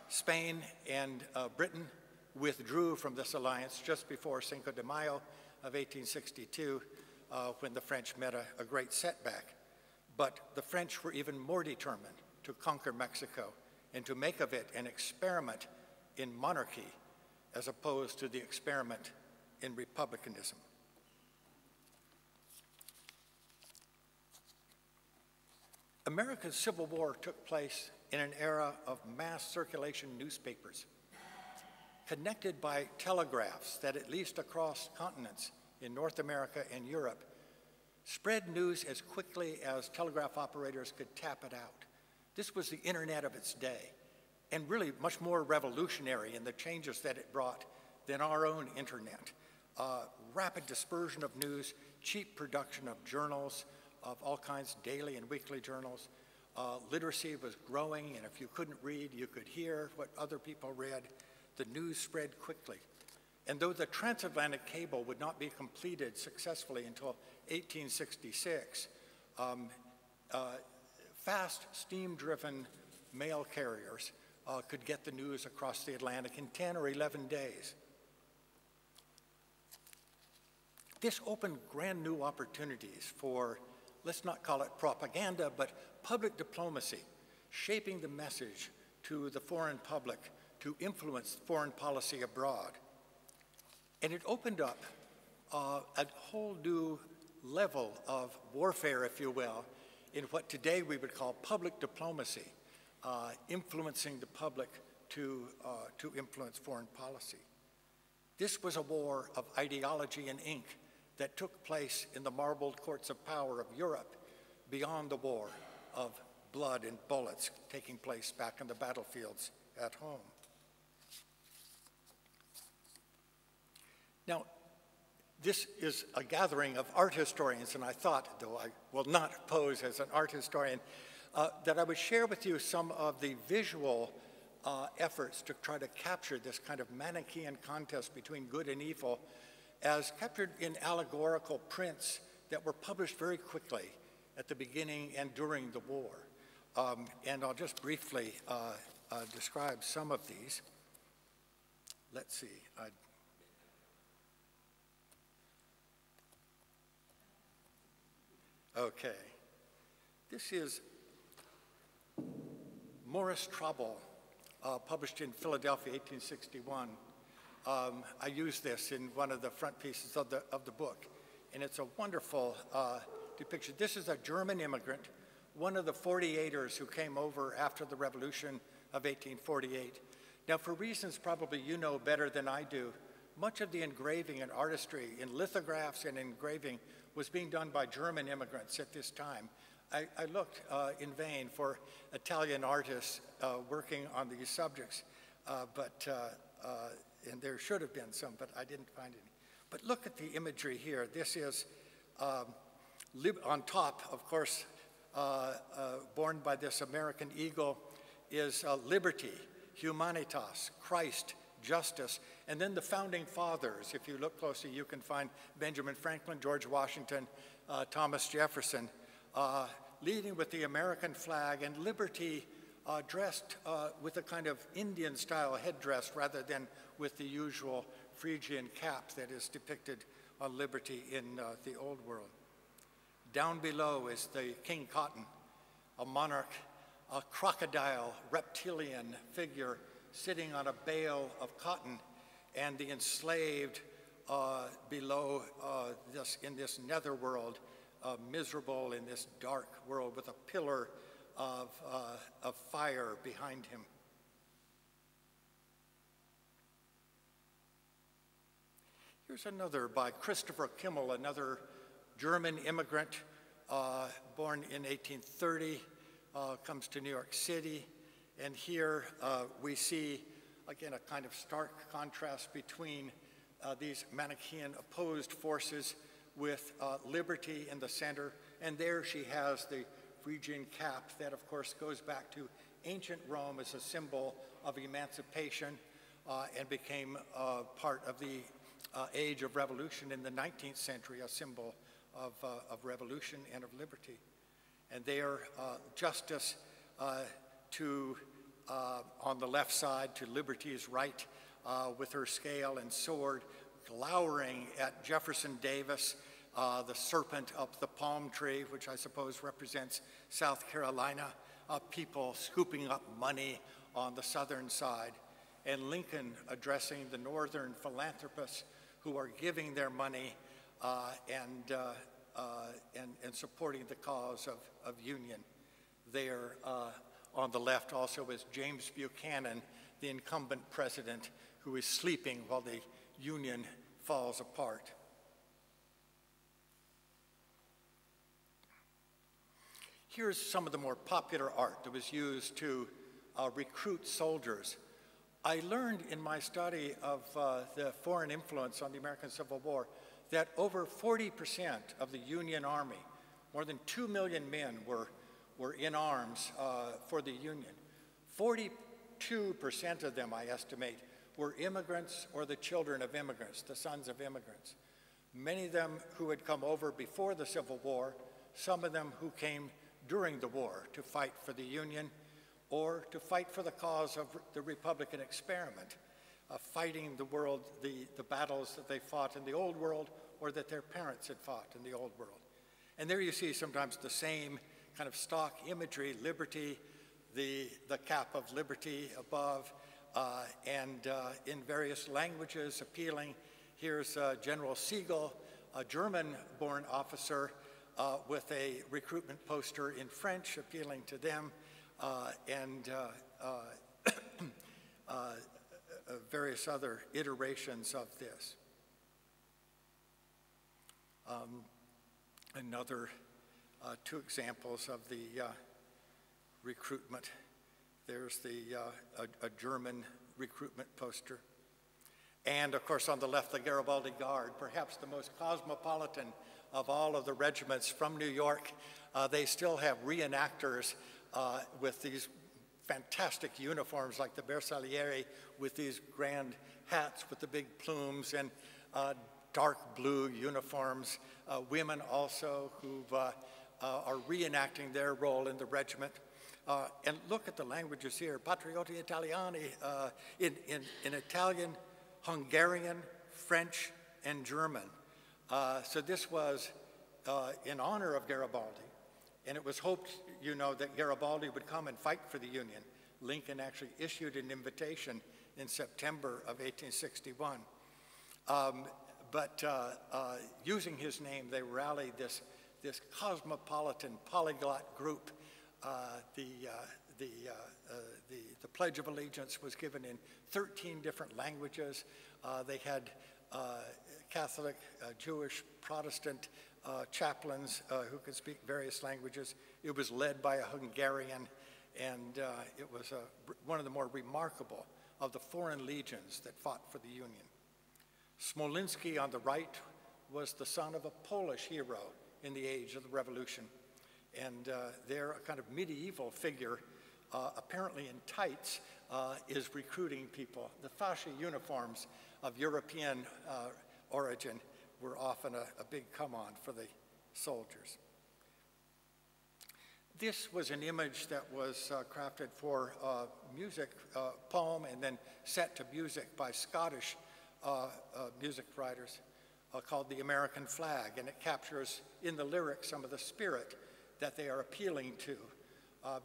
Speaker 2: Spain and Britain withdrew from this alliance just before Cinco de Mayo of 1862, when the French met a great setback. But the French were even more determined to conquer Mexico and to make of it an experiment in monarchy as opposed to the experiment in republicanism. America's Civil War took place in an era of mass circulation newspapers, connected by telegraphs that, at least across continents in North America and Europe, spread news as quickly as telegraph operators could tap it out. This was the internet of its day, and really much more revolutionary in the changes that it brought than our own internet. Rapid dispersion of news, cheap production of journals of all kinds, daily and weekly journals. Literacy was growing, and if you couldn't read, you could hear what other people read. The news spread quickly. And though the transatlantic cable would not be completed successfully until 1866, fast steam-driven mail carriers could get the news across the Atlantic in 10 or 11 days. This opened brand new opportunities for, let's not call it propaganda, but public diplomacy, shaping the message to the foreign public to influence foreign policy abroad. And it opened up a whole new level of warfare, if you will, in what today we would call public diplomacy, influencing the public to influence foreign policy. This was a war of ideology and ink that took place in the marbled courts of power of Europe beyond the war of blood and bullets taking place back in the battlefields at home. Now, this is a gathering of art historians, and I thought, though I will not pose as an art historian, that I would share with you some of the visual efforts to try to capture this kind of Manichaean contest between good and evil as captured in allegorical prints that were published very quickly at the beginning and during the war. And I'll just briefly describe some of these. Let's see. Okay. This is Morris Trouble, published in Philadelphia, 1861. I use this in one of the front pieces of the book, and it's a wonderful depiction. This is a German immigrant, one of the 48ers who came over after the Revolution of 1848. Now, for reasons probably you know better than I do, much of the engraving and artistry in lithographs and engraving was being done by German immigrants at this time. I looked in vain for Italian artists working on these subjects, and there should have been some, but I didn't find any. But look at the imagery here. This is on top, of course, borne by this American eagle, is liberty, humanitas, Christ, justice, and then the founding fathers. If you look closely, you can find Benjamin Franklin, George Washington, Thomas Jefferson, leading with the American flag, and liberty dressed with a kind of Indian-style headdress rather than with the usual Phrygian cap that is depicted on liberty in the Old World. Down below is the King Cotton, a monarch, a crocodile, reptilian figure sitting on a bale of cotton, and the enslaved below in this netherworld, miserable in this dark world with a pillar of fire behind him. Here's another by Christopher Kimmel, another German immigrant born in 1830, comes to New York City. And here we see, again, a kind of stark contrast between these Manichaean opposed forces with liberty in the center. And there she has the Phrygian cap that, of course, goes back to ancient Rome as a symbol of emancipation and became part of the age of revolution in the 19th century, a symbol of revolution and of liberty. And there, justice on the left side to liberty's right with her scale and sword, glowering at Jefferson Davis, the serpent up the palm tree, which I suppose represents South Carolina, people scooping up money on the southern side, and Lincoln addressing the northern philanthropists who are giving their money and supporting the cause of union. There on the left also is James Buchanan, the incumbent president, who is sleeping while the union falls apart. Here's some of the more popular art that was used to recruit soldiers. I learned in my study of the foreign influence on the American Civil War that over 40% of the Union Army, more than 2 million men were in arms for the Union. 42% of them, I estimate, were immigrants or the children of immigrants, the sons of immigrants. Many of them who had come over before the Civil War, some of them who came during the war to fight for the Union or to fight for the cause of the Republican experiment, fighting the world, the battles that they fought in the Old World or that their parents had fought in the Old World. And there you see sometimes the same kind of stock imagery, liberty, the cap of liberty above, and in various languages appealing. Here's General Siegel, a German-born officer with a recruitment poster in French appealing to them, and various other iterations of this. Another two examples of the recruitment. There's a German recruitment poster. And of course on the left, the Garibaldi Guard, perhaps the most cosmopolitan of all of the regiments from New York. They still have reenactors with these fantastic uniforms like the Bersaglieri with these grand hats with the big plumes and dark blue uniforms. Women also who are reenacting their role in the regiment. And look at the languages here, Patrioti Italiani, in Italian, Hungarian, French, and German. So this was in honor of Garibaldi, and it was hoped, you know, that Garibaldi would come and fight for the Union. Lincoln actually issued an invitation in September of 1861. But using his name, they rallied this cosmopolitan polyglot group. The Pledge of Allegiance was given in 13 different languages. They had Catholic, Jewish, Protestant chaplains who could speak various languages. It was led by a Hungarian, and it was one of the more remarkable of the foreign legions that fought for the Union. Smolinski on the right was the son of a Polish hero in the age of the Revolution. And there, a kind of medieval figure, apparently in tights, is recruiting people. The fascia uniforms of European origin were often a big come-on for the soldiers. This was an image that was crafted for music, poem, and then set to music by Scottish music writers called The American Flag, and it captures in the lyrics some of the spirit that they are appealing to.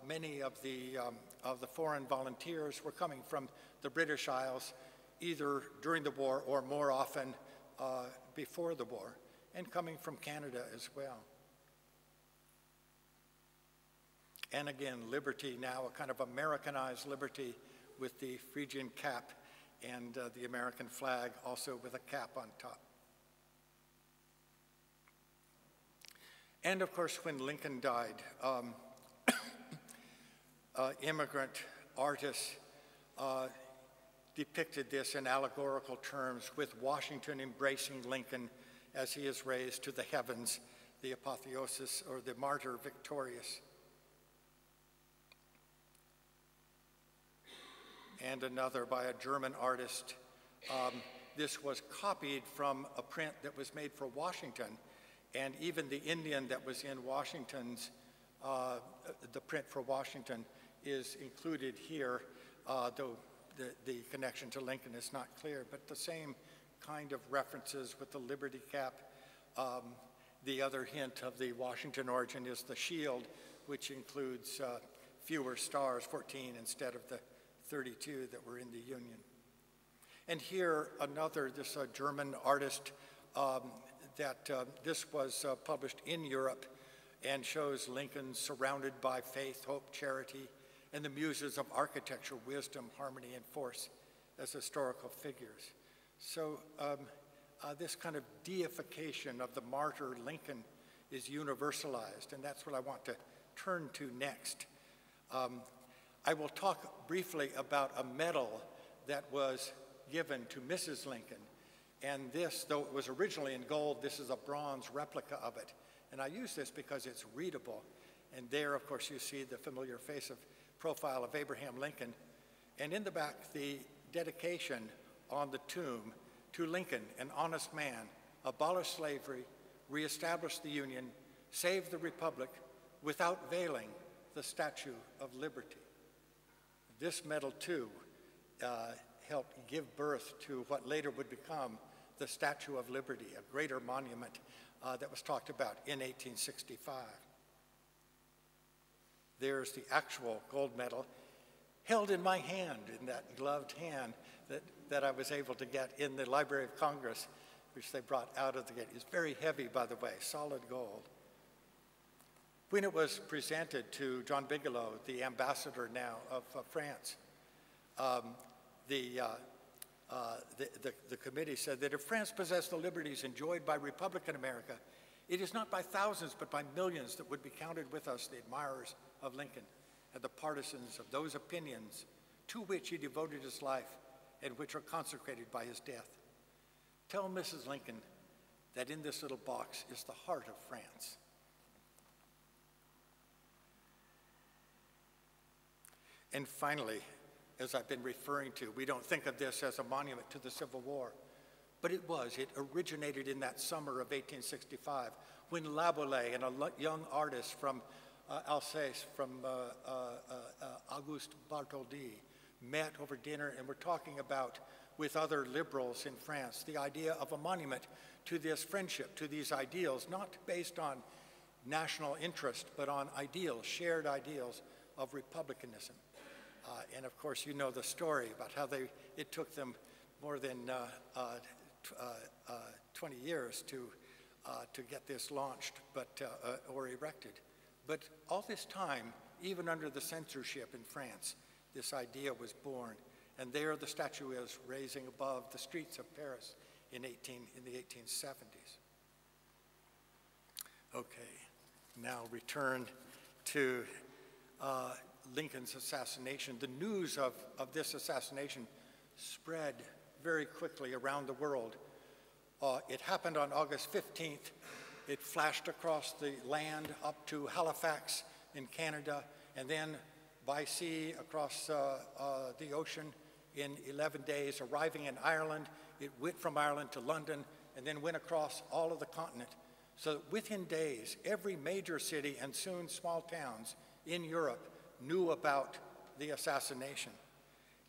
Speaker 2: Many of the foreign volunteers were coming from the British Isles, either during the war or more often before the war, and coming from Canada as well. And again, liberty now, a kind of Americanized liberty with the Phrygian cap and the American flag also with a cap on top. And of course, when Lincoln died, immigrant artists depicted this in allegorical terms, with Washington embracing Lincoln as he is raised to the heavens, the apotheosis or the martyr victorious. And another by a German artist. This was copied from a print that was made for Washington, and even the Indian that was in Washington's, the print for Washington is included here, though the connection to Lincoln is not clear, but the same kind of references with the Liberty cap. The other hint of the Washington origin is the shield, which includes fewer stars, 14 instead of the 32 that were in the Union. And here another, this German artist, this was published in Europe and shows Lincoln surrounded by faith, hope, charity, and the muses of architecture, wisdom, harmony, and force as historical figures. So this kind of deification of the martyr Lincoln is universalized, and that's what I want to turn to next. I will talk briefly about a medal that was given to Mrs. Lincoln. And this, though it was originally in gold, this is a bronze replica of it. And I use this because it's readable. And there, of course, you see the familiar profile of Abraham Lincoln. And in the back, the dedication on the tomb to Lincoln, an honest man, abolished slavery, reestablished the Union, saved the Republic without veiling the Statue of Liberty. This medal, too, helped give birth to what later would become the Statue of Liberty, a greater monument that was talked about in 1865. There's the actual gold medal held in my hand, in that gloved hand that I was able to get in the Library of Congress, which they brought out of the gate. It's very heavy, by the way, solid gold. When it was presented to John Bigelow, the ambassador now of France, the committee said that if France possessed the liberties enjoyed by Republican America, it is not by thousands but by millions that would be counted with us, the admirers of Lincoln and the partisans of those opinions to which he devoted his life and which are consecrated by his death. Tell Mrs. Lincoln that in this little box is the heart of France. And finally, as I've been referring to, we don't think of this as a monument to the Civil War, but it was. It originated in that summer of 1865 when Laboulaye and a young artist from Alsace, from Auguste Bartholdi, met over dinner and were talking about, with other liberals in France, the idea of a monument to this friendship, to these ideals, not based on national interest, but on ideals, shared ideals of republicanism. And of course, you know the story about how it took them more than 20 years to get this launched, or erected. But all this time, even under the censorship in France, this idea was born. And there the statue is raising above the streets of Paris in the 1870s. Okay, now return to Lincoln's assassination. The news of this assassination spread very quickly around the world. It happened on August 15th. It flashed across the land up to Halifax in Canada, and then by sea across the ocean in 11 days, arriving in Ireland. It went from Ireland to London, and then went across all of the continent. So within days, every major city and soon small towns in Europe knew about the assassination.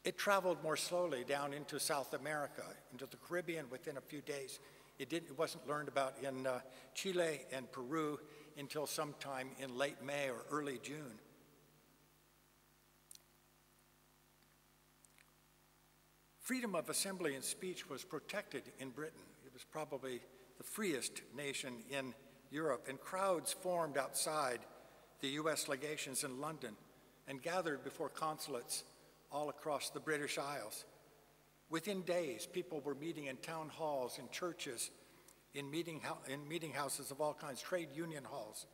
Speaker 2: It traveled more slowly down into South America, into the Caribbean within a few days. It wasn't learned about in Chile and Peru until sometime in late May or early June. Freedom of assembly and speech was protected in Britain. It was probably the freest nation in Europe, and crowds formed outside the US legations in London and gathered before consulates all across the British Isles. Within days, people were meeting in town halls, in churches, in meeting houses of all kinds, trade union halls,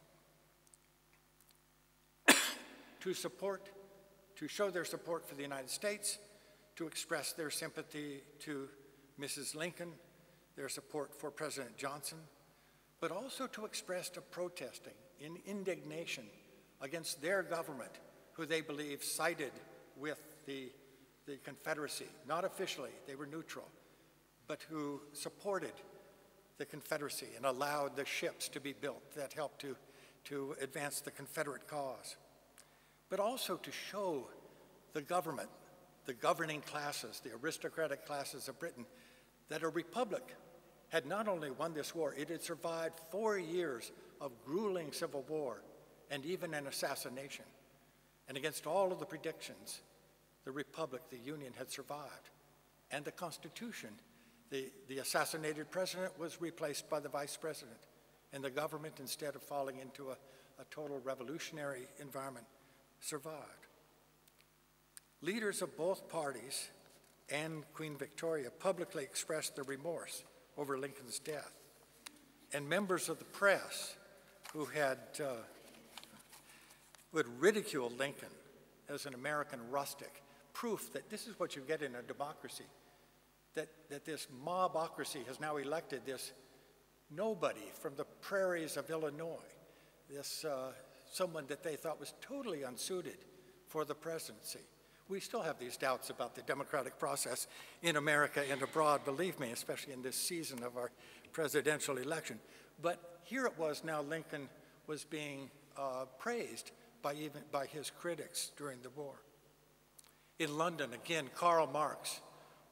Speaker 2: to show their support for the United States, to express their sympathy to Mrs. Lincoln, their support for President Johnson, but also to express a protesting in indignation against their government, who they believe sided with the Confederacy. Not officially, they were neutral, but who supported the Confederacy and allowed the ships to be built that helped to advance the Confederate cause. But also to show the government, the governing classes, the aristocratic classes of Britain, that a republic had not only won this war, it had survived 4 years of grueling civil war and even an assassination. And against all of the predictions, the republic, the Union, had survived. and the Constitution. The assassinated president was replaced by the vice president, and the government, instead of falling into a total revolutionary environment, survived. Leaders of both parties and Queen Victoria publicly expressed their remorse over Lincoln's death. And members of the press who had ridiculed Lincoln as an American rustic, proof that this is what you get in a democracy, that this mobocracy has now elected this nobody from the prairies of Illinois, this someone that they thought was totally unsuited for the presidency. We still have these doubts about the democratic process in America and abroad, believe me, especially in this season of our presidential election. But here it was now Lincoln was being praised by his critics during the war. In London, again, Karl Marx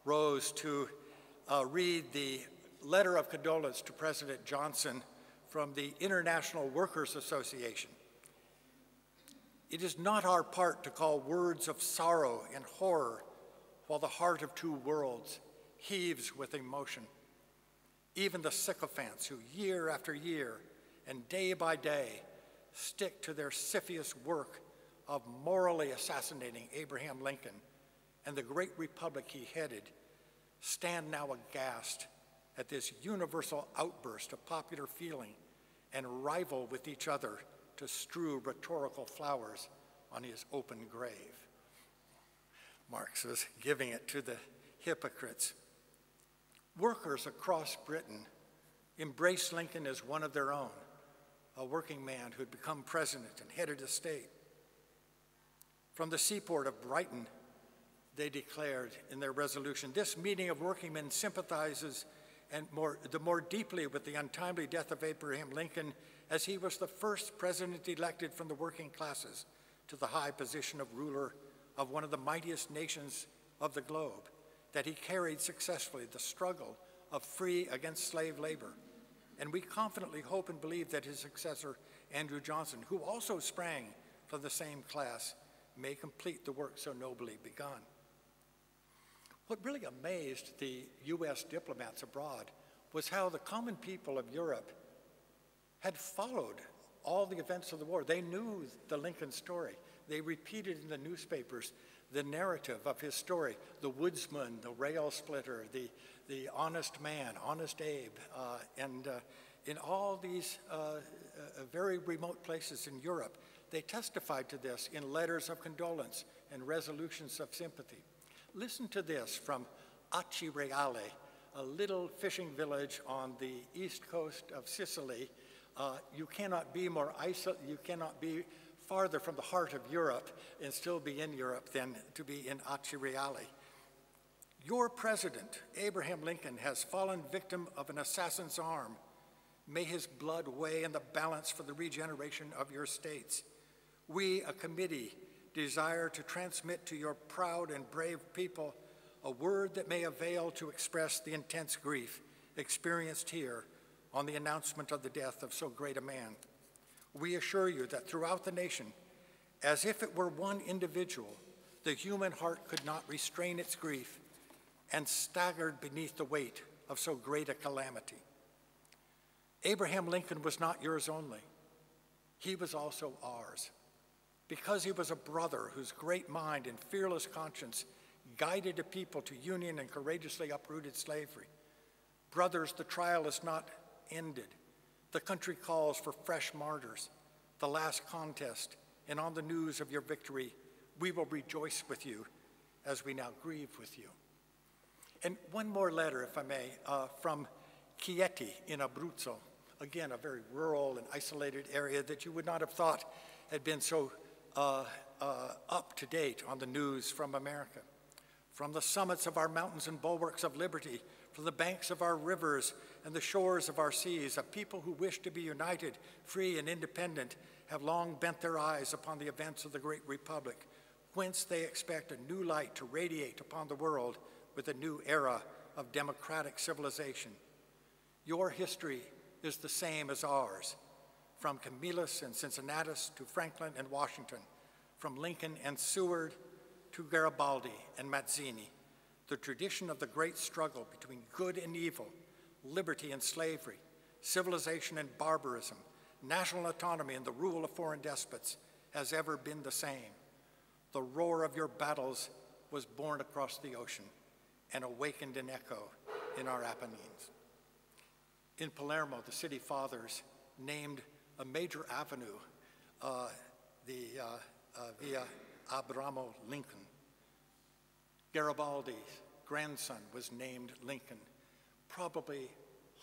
Speaker 2: rose to read the letter of condolence to President Johnson from the International Workers Association. It is not our part to call words of sorrow and horror while the heart of two worlds heaves with emotion. Even the sycophants who year after year and day by day stick to their Sisyphus work of morally assassinating Abraham Lincoln and the great republic he headed stand now aghast at this universal outburst of popular feeling and rival with each other to strew rhetorical flowers on his open grave. Marx was giving it to the hypocrites. Workers across Britain embraced Lincoln as one of their own, a working man who had become president and headed a state. From the seaport of Brighton, they declared in their resolution, "This meeting of working men sympathizes the more deeply with the untimely death of Abraham Lincoln, as he was the first president elected from the working classes to the high position of ruler of one of the mightiest nations of the globe, that he carried successfully the struggle of free against slave labor. And we confidently hope and believe that his successor, Andrew Johnson, who also sprang from the same class, may complete the work so nobly begun." What really amazed the U.S. diplomats abroad was how the common people of Europe had followed all the events of the war. They knew the Lincoln story. They repeated in the newspapers the narrative of his story, the woodsman, the rail splitter, the honest man, Honest Abe, and in all these very remote places in Europe, they testified to this in letters of condolence and resolutions of sympathy. Listen to this from Acireale, a little fishing village on the east coast of Sicily. You cannot be farther from the heart of Europe and still be in Europe than to be in Acireale. "Your president, Abraham Lincoln, has fallen victim of an assassin's arm. May his blood weigh in the balance for the regeneration of your states. We, a committee, desire to transmit to your proud and brave people a word that may avail to express the intense grief experienced here on the announcement of the death of so great a man. We assure you that throughout the nation, as if it were one individual, the human heart could not restrain its grief and staggered beneath the weight of so great a calamity. Abraham Lincoln was not yours only. He was also ours. Because he was a brother whose great mind and fearless conscience guided a people to union and courageously uprooted slavery. Brothers, the trial is not ended. The country calls for fresh martyrs, the last contest, and on the news of your victory, we will rejoice with you as we now grieve with you." And one more letter, if I may, from Chieti in Abruzzo, again, a very rural and isolated area that you would not have thought had been so up to date on the news from America. "From the summits of our mountains and bulwarks of liberty, from the banks of our rivers and the shores of our seas, a people who wish to be united, free, and independent have long bent their eyes upon the events of the great republic, whence they expect a new light to radiate upon the world with a new era of democratic civilization. Your history is the same as ours, from Camillus and Cincinnatus to Franklin and Washington, from Lincoln and Seward to Garibaldi and Mazzini. the tradition of the great struggle between good and evil, liberty and slavery, civilization and barbarism, national autonomy and the rule of foreign despots has ever been the same. The roar of your battles was born across the ocean and awakened an echo in our Apennines. In Palermo, the city fathers named a major avenue Via Abramo Lincoln. Garibaldi's grandson was named Lincoln. Probably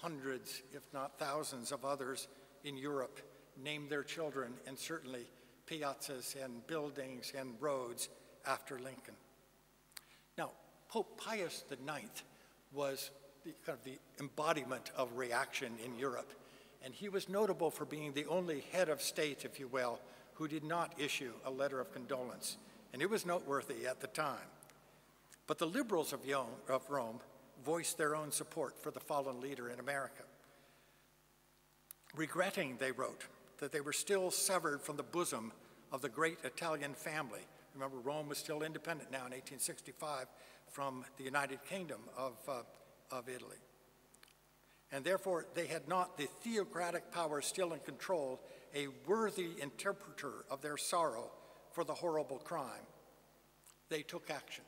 Speaker 2: hundreds, if not thousands, of others in Europe named their children, and certainly piazzas and buildings and roads after Lincoln. Now, Pope Pius IX was kind of the embodiment of reaction in Europe, and he was notable for being the only head of state, if you will, who did not issue a letter of condolence, and it was noteworthy at the time. But the liberals of Rome voiced their own support for the fallen leader in America. Regretting, they wrote, that they were still severed from the bosom of the great Italian family. Remember, Rome was still independent now in 1865 from the United Kingdom of Italy. And therefore, they had not the theocratic power still in control, a worthy interpreter of their sorrow for the horrible crime. They took action.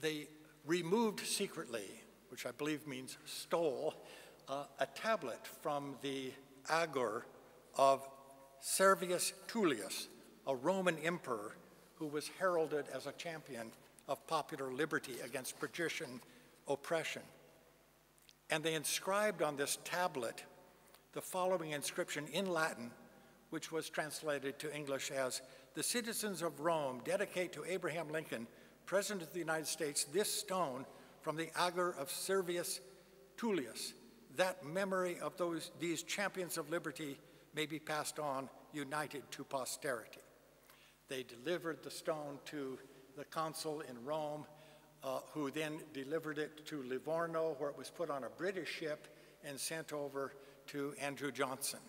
Speaker 2: They removed secretly, which I believe means stole, a tablet from the agor of Servius Tullius, a Roman emperor who was heralded as a champion of popular liberty against patrician oppression. And they inscribed on this tablet the following inscription in Latin, which was translated to English as, "The citizens of Rome dedicate to Abraham Lincoln, President of the United States, this stone from the agor of Servius Tullius, that memory of these champions of liberty may be passed on, united to posterity." They delivered the stone to the consul in Rome, who then delivered it to Livorno, where it was put on a British ship and sent over to Andrew Johnson.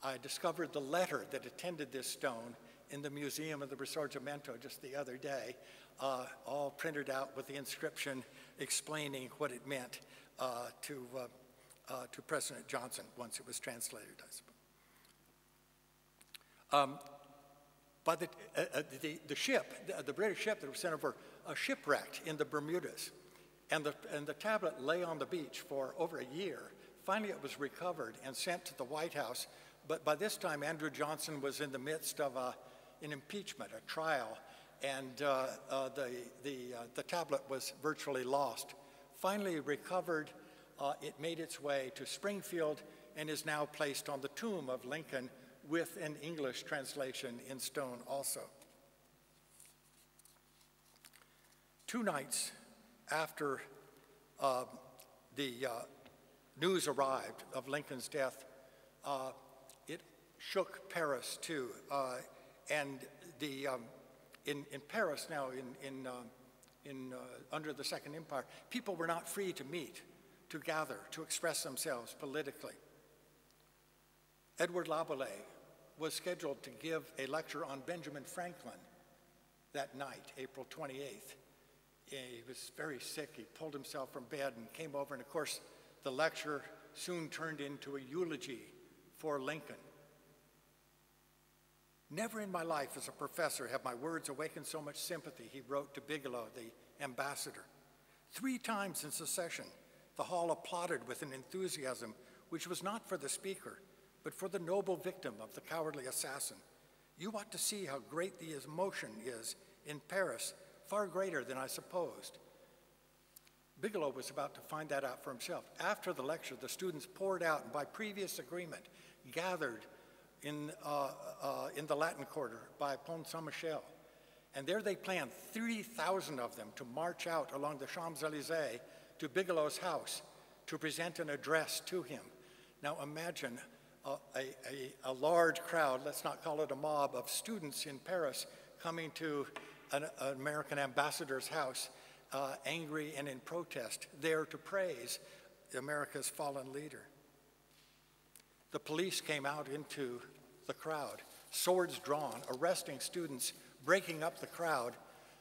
Speaker 2: I discovered the letter that attended this stone in the Museum of the Risorgimento just the other day, all printed out with the inscription explaining what it meant to President Johnson once it was translated, I suppose. But the ship, the British ship that was sent over, shipwrecked in the Bermudas, and the tablet lay on the beach for over a year. Finally, it was recovered and sent to the White House, but by this time, Andrew Johnson was in the midst of an impeachment, a trial, and the tablet was virtually lost. Finally recovered, it made its way to Springfield and is now placed on the tomb of Lincoln with an English translation in stone also. 2 nights after the news arrived of Lincoln's death, it shook Paris too. And in Paris now, under the Second Empire, people were not free to meet, to gather, to express themselves politically. Edward Laboulaye was scheduled to give a lecture on Benjamin Franklin that night, April 28th. He was very sick. He pulled himself from bed and came over, and of course, the lecture soon turned into a eulogy for Lincoln. "Never in my life as a professor have my words awakened so much sympathy," he wrote to Bigelow, the ambassador. 3 times in succession, the hall applauded with an enthusiasm which was not for the speaker, but for the noble victim of the cowardly assassin. "You ought to see how great the emotion is in Paris, far greater than I supposed." Bigelow was about to find that out for himself. After the lecture, the students poured out and by previous agreement gathered in the Latin Quarter by Pont Saint-Michel. And there they planned 3,000 of them to march out along the Champs-Élysées to Bigelow's house to present an address to him. Now imagine a large crowd, let's not call it a mob, of students in Paris coming to an American ambassador's house, angry and in protest, there to praise America's fallen leader. The police came out into the crowd, swords drawn, arresting students, breaking up the crowd.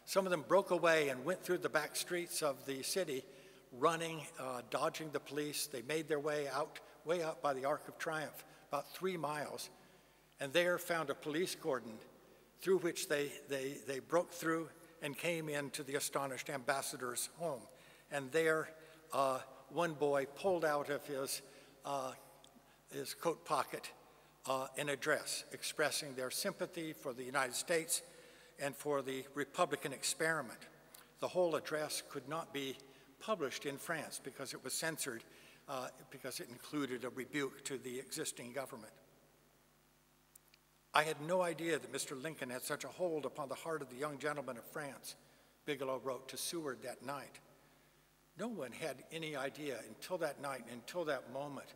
Speaker 2: Some of them broke away and went through the back streets of the city, running, dodging the police. They made their way out by the Arc of Triumph, about 3 miles, and there found a police cordon through which they broke through and came into the astonished ambassador's home. And there, one boy pulled out of his coat pocket an address expressing their sympathy for the United States and for the Republican experiment. The whole address could not be published in France because it was censored, because it included a rebuke to the existing government. I had no idea that Mr. Lincoln had such a hold upon the heart of the young gentlemen of France, Bigelow wrote to Seward that night. No one had any idea until that night, until that moment,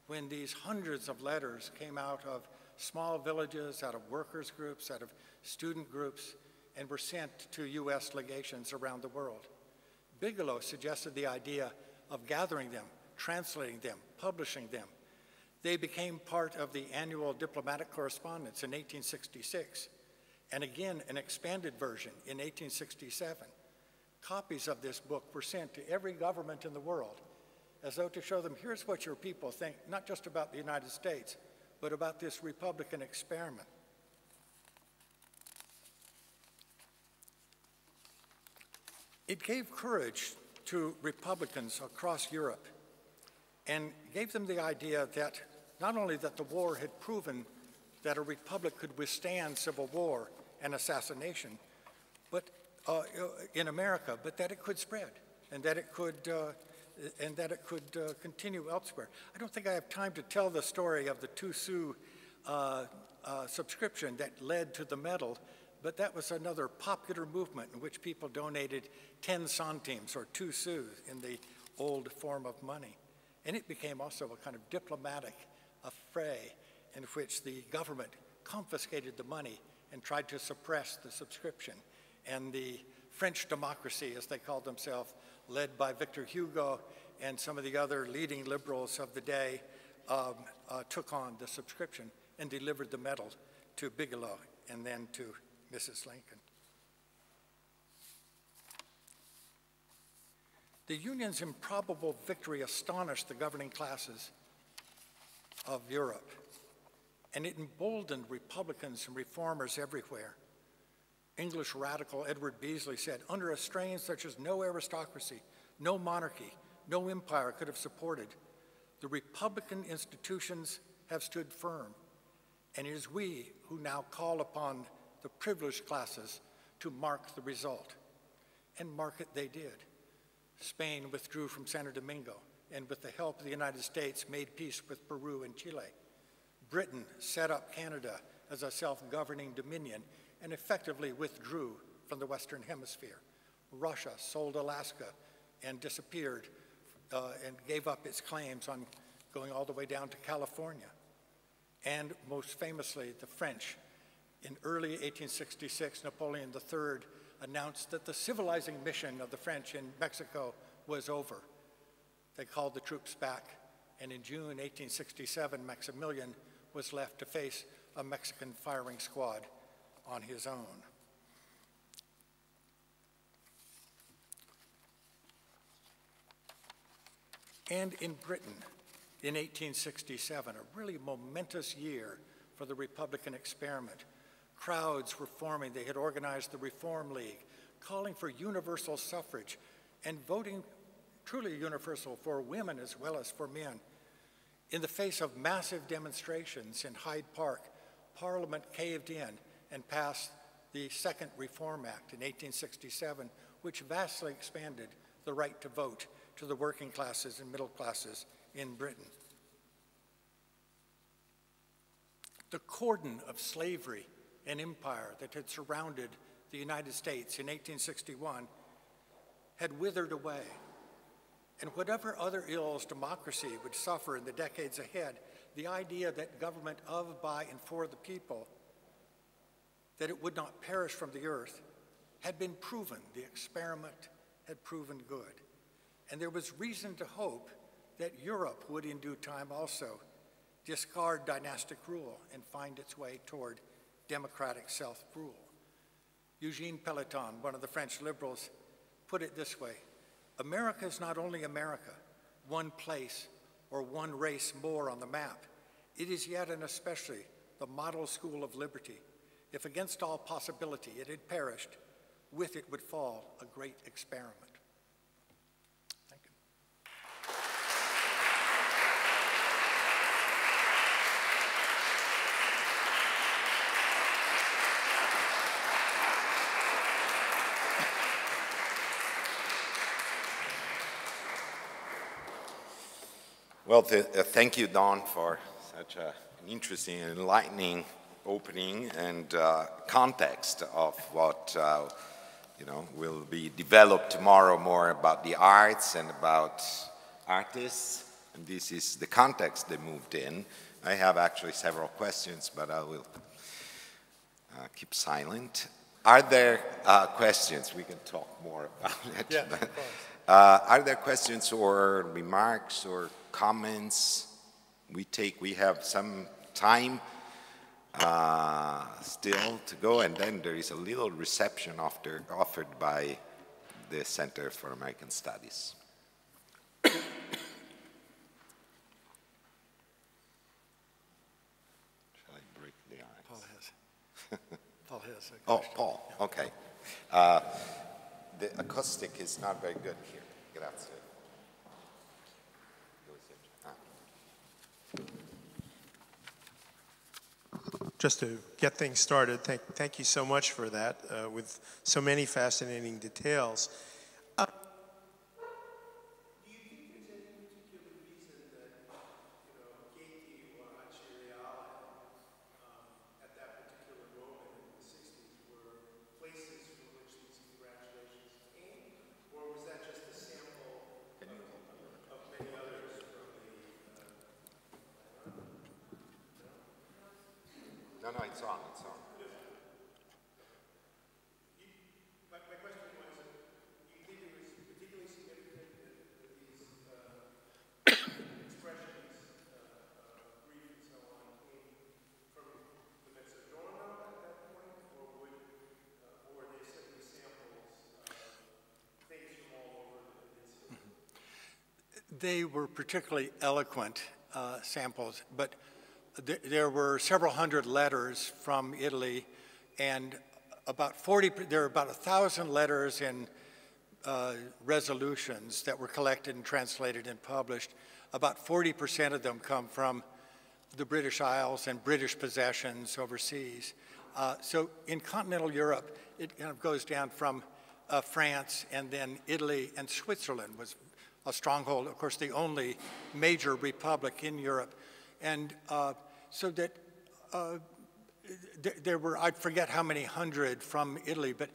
Speaker 2: when these hundreds of letters came out of small villages, out of workers' groups, out of student groups, and were sent to U.S. legations around the world. Bigelow suggested the idea of gathering them, translating them, publishing them. They became part of the annual diplomatic correspondence in 1866, and again an expanded version in 1867. Copies of this book were sent to every government in the world, as though to show them, here's what your people think, not just about the United States, but about this Republican experiment. It gave courage to Republicans across Europe and gave them the idea that not only that the war had proven that a republic could withstand civil war and assassination, but in America, but that it could spread and that it could continue elsewhere. I don't think I have time to tell the story of the 2 sous subscription that led to the medal, but that was another popular movement in which people donated 10 centimes or 2 sous in the old form of money. And it became also a kind of diplomatic affray in which the government confiscated the money and tried to suppress the subscription. And the French democracy, as they called themselves, led by Victor Hugo and some of the other leading liberals of the day, took on the subscription and delivered the medal to Bigelow and then to Mrs. Lincoln. The Union's improbable victory astonished the governing classes of Europe, and it emboldened Republicans and reformers everywhere. English radical Edward Beasley said, "Under a strain such as no aristocracy, no monarchy, no empire could have supported, the Republican institutions have stood firm, and it is we who now call upon the privileged classes to mark the result." And mark it they did. Spain withdrew from Santo Domingo, and with the help of the United States made peace with Peru and Chile. Britain set up Canada as a self-governing dominion and effectively withdrew from the Western Hemisphere. Russia sold Alaska and disappeared and gave up its claims on going all the way down to California. And most famously, the French. In early 1866, Napoleon III announced that the civilizing mission of the French in Mexico was over. They called the troops back, and in June 1867, Maximilian was left to face a Mexican firing squad on his own. And in Britain, in 1867, a really momentous year for the Republican experiment, crowds were forming. They had organized the Reform League, calling for universal suffrage and voting truly universal for women as well as for men. In the face of massive demonstrations in Hyde Park, Parliament caved in and passed the Second Reform Act in 1867, which vastly expanded the right to vote to the working classes and middle classes in Britain. The cordon of slavery and empire that had surrounded the United States in 1861 had withered away. And whatever other ills democracy would suffer in the decades ahead, the idea that government of, by, and for the people, that it would not perish from the earth, had been proven. The experiment had proven good. And there was reason to hope that Europe would in due time also discard dynastic rule and find its way toward democratic self-rule. Eugene Peloton, one of the French liberals, put it this way: America is not only America, one place or one race more on the map. It is yet and especially the model school of liberty. If against all possibility it had perished, with it would fall a great experiment. Thank you.
Speaker 1: Well, thank you, Don, for such an interesting and enlightening opening and context of what will be developed tomorrow, more about the arts and about artists. And this is the context they moved in. I have actually several questions, but I will keep silent. Are there questions? We can talk more about it.
Speaker 2: Yeah, of course.
Speaker 1: Are there questions or remarks or comments? We have some time still to go, and then there is a little reception offered by the Center for American Studies. Shall I break the ice?
Speaker 2: Paul has. Paul has a
Speaker 1: Oh,
Speaker 2: question.
Speaker 1: Paul, okay. The acoustic is not very good here. Grazie.
Speaker 3: Just to get things started, thank you so much for that, with so many fascinating details. Do you think there's any particular reason that, Haiti or Aceh at that particular moment in the 60s were places from which these congratulations came? Or was that just a sample of many others from the...
Speaker 1: No, it's on, it's on.
Speaker 3: My question was, do you think it was particularly significant that these expressions of grief and so on came from the Mezzogiorno at that point, or were they simply samples of things from all over the peninsula?
Speaker 2: They were particularly eloquent samples, but there were several hundred letters from Italy, and there are about 1,000 letters in resolutions that were collected and translated and published. About 40% of them come from the British Isles and British possessions overseas. So in continental Europe, it kind of goes down from France, and then Italy and Switzerland was a stronghold, of course, the only major republic in Europe. And so that there were, I forget how many hundred from Italy, but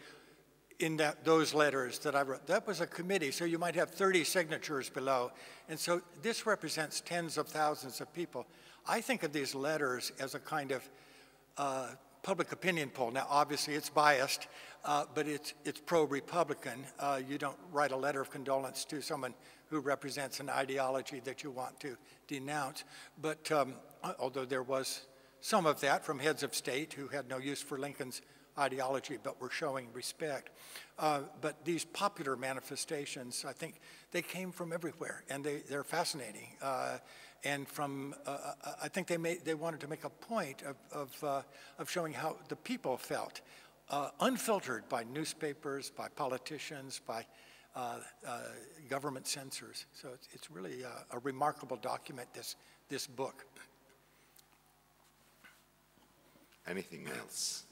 Speaker 2: in those letters that I wrote, that was a committee, so you might have 30 signatures below. And so this represents tens of thousands of people. I think of these letters as a kind of public opinion poll. Now, obviously, it's biased, but it's pro-Republican. You don't write a letter of condolence to someone who represents an ideology that you want to denounce. But although there was some of that from heads of state who had no use for Lincoln's ideology but were showing respect. But these popular manifestations, I think, they came from everywhere, and they're fascinating. And from, I think they wanted to make a point of showing how the people felt, unfiltered by newspapers, by politicians, by government censors. So it's really a remarkable document, this book.
Speaker 1: Anything else?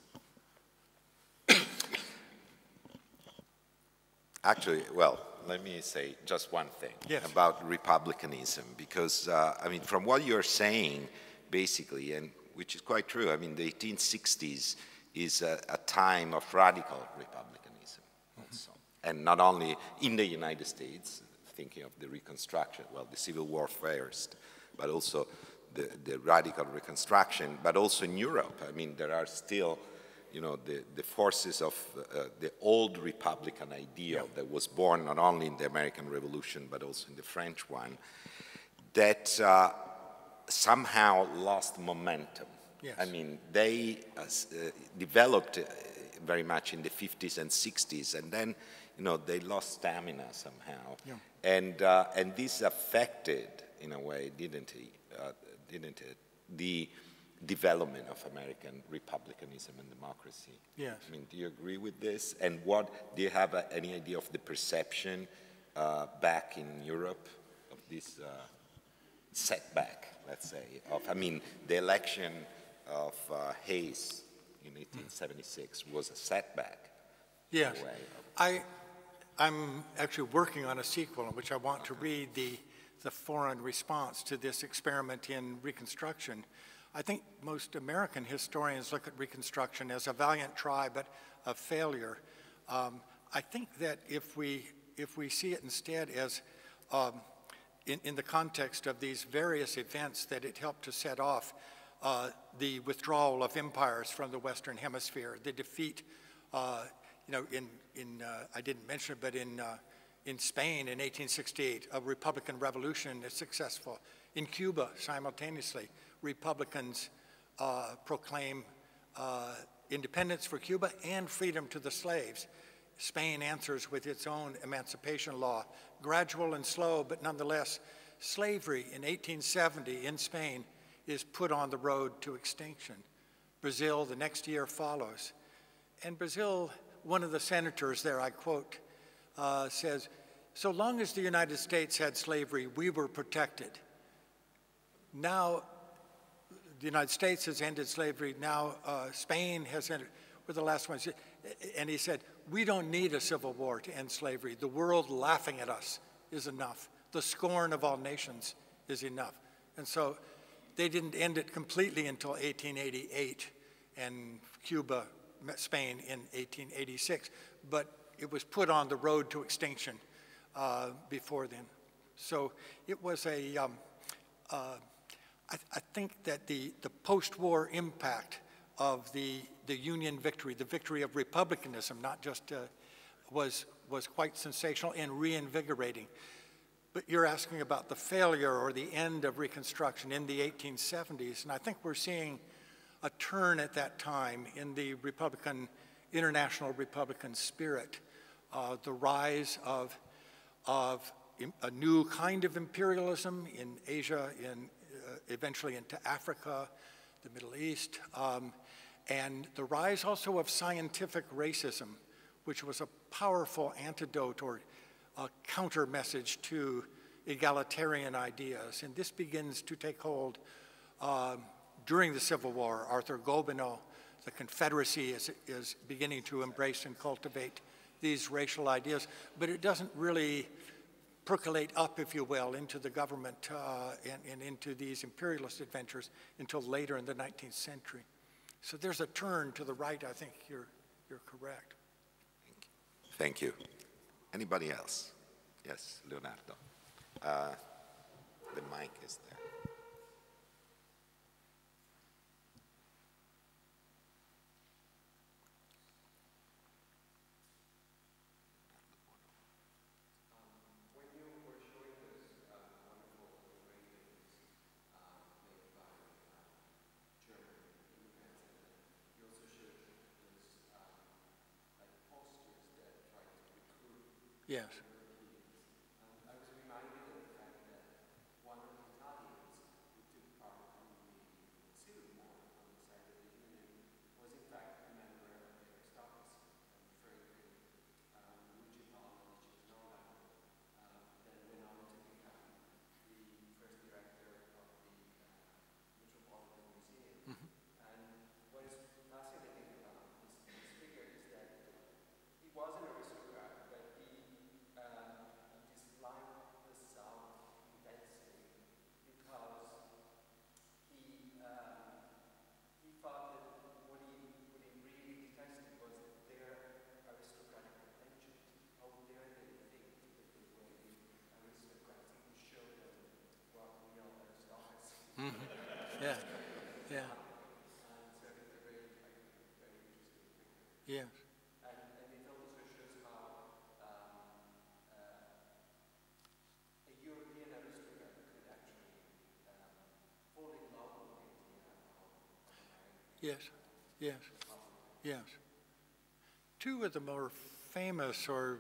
Speaker 1: Actually, well, let me say just one thing about republicanism, because, I mean, from what you're saying, basically, and which is quite true, I mean, the 1860s is a time of radical republicanism also. And not only in the United States, thinking of the Reconstruction, well, the Civil War first, but also the radical Reconstruction, but also in Europe. I mean, there are still, you know, the forces of the old Republican ideal that was born not only in the American Revolution, but also in the French one, that somehow lost momentum.
Speaker 2: Yes.
Speaker 1: I mean, they developed very much in the 50s and 60s, and then, you know, they lost stamina somehow. Yeah. And this affected, in a way, didn't it, the development of American republicanism and democracy.
Speaker 2: Yes.
Speaker 1: I mean, do you agree with this? And do you have any idea of the perception back in Europe of this setback, let's say, I mean, the election of Hayes in 1876 was a setback.
Speaker 2: Yes. I'm actually working on a sequel in which I want to read the foreign response to this experiment in Reconstruction. I think most American historians look at Reconstruction as a valiant try, but a failure. I think that if we see it instead as in the context of these various events that it helped to set off, the withdrawal of empires from the Western Hemisphere, the defeat, you know, I didn't mention it, but in Spain in 1868, a Republican revolution is successful. In Cuba, simultaneously, Republicans proclaim independence for Cuba and freedom to the slaves. Spain answers with its own emancipation law, gradual and slow, but nonetheless, slavery in 1870 in Spain is put on the road to extinction. Brazil, the next year, follows. And Brazil, one of the senators there, I quote, says, "So long as the United States had slavery, we were protected. Now, the United States has ended slavery. Now, Spain has ended, we're the last ones." And he said, "We don't need a civil war to end slavery. The world laughing at us is enough. The scorn of all nations is enough." And so they didn't end it completely until 1888, and Cuba met Spain in 1886. But it was put on the road to extinction before then. So it was I think that the post-war impact of the Union victory, the victory of republicanism, not just was quite sensational and reinvigorating. But you're asking about the failure or the end of Reconstruction in the 1870s, and I think we're seeing a turn at that time in the international Republican spirit, the rise of a new kind of imperialism in Asia, eventually into Africa, the Middle East, and the rise also of scientific racism, which was a powerful antidote or a counter message to egalitarian ideas. And this begins to take hold during the Civil War. Arthur Gobineau, the Confederacy is beginning to embrace and cultivate these racial ideas, but it doesn't really percolate up, if you will, into the government and into these imperialist adventures until later in the 19th century. So there's a turn to the right. I think you're correct.
Speaker 1: Thank you. Anybody else? Yes, Leonardo. The mic is there.
Speaker 2: Yes.
Speaker 3: I was reminded of the fact that one of the Italians who took part in the Civil War on the side of the Union was in fact a member of the aristocracy. I'm referring to Luigi Palma Cicinola, that went on to become the first director of the Metropolitan Museum. Mm-hmm. And what is fascinating about this figure is that he was an aristocrat, but he disliked the South immensely because he thought that what he really detested was their aristocratic pretensions. How dare they think that the way aristocrats even show them what real aristocracy is.
Speaker 2: Mm-hmm. Yeah. Yeah.
Speaker 3: So it's a very interesting figure.
Speaker 2: Yes.
Speaker 3: And it also shows how a European aristocrat could actually fall in love with the idea of American.
Speaker 2: Yes. Yes. Yes. Two of the more famous or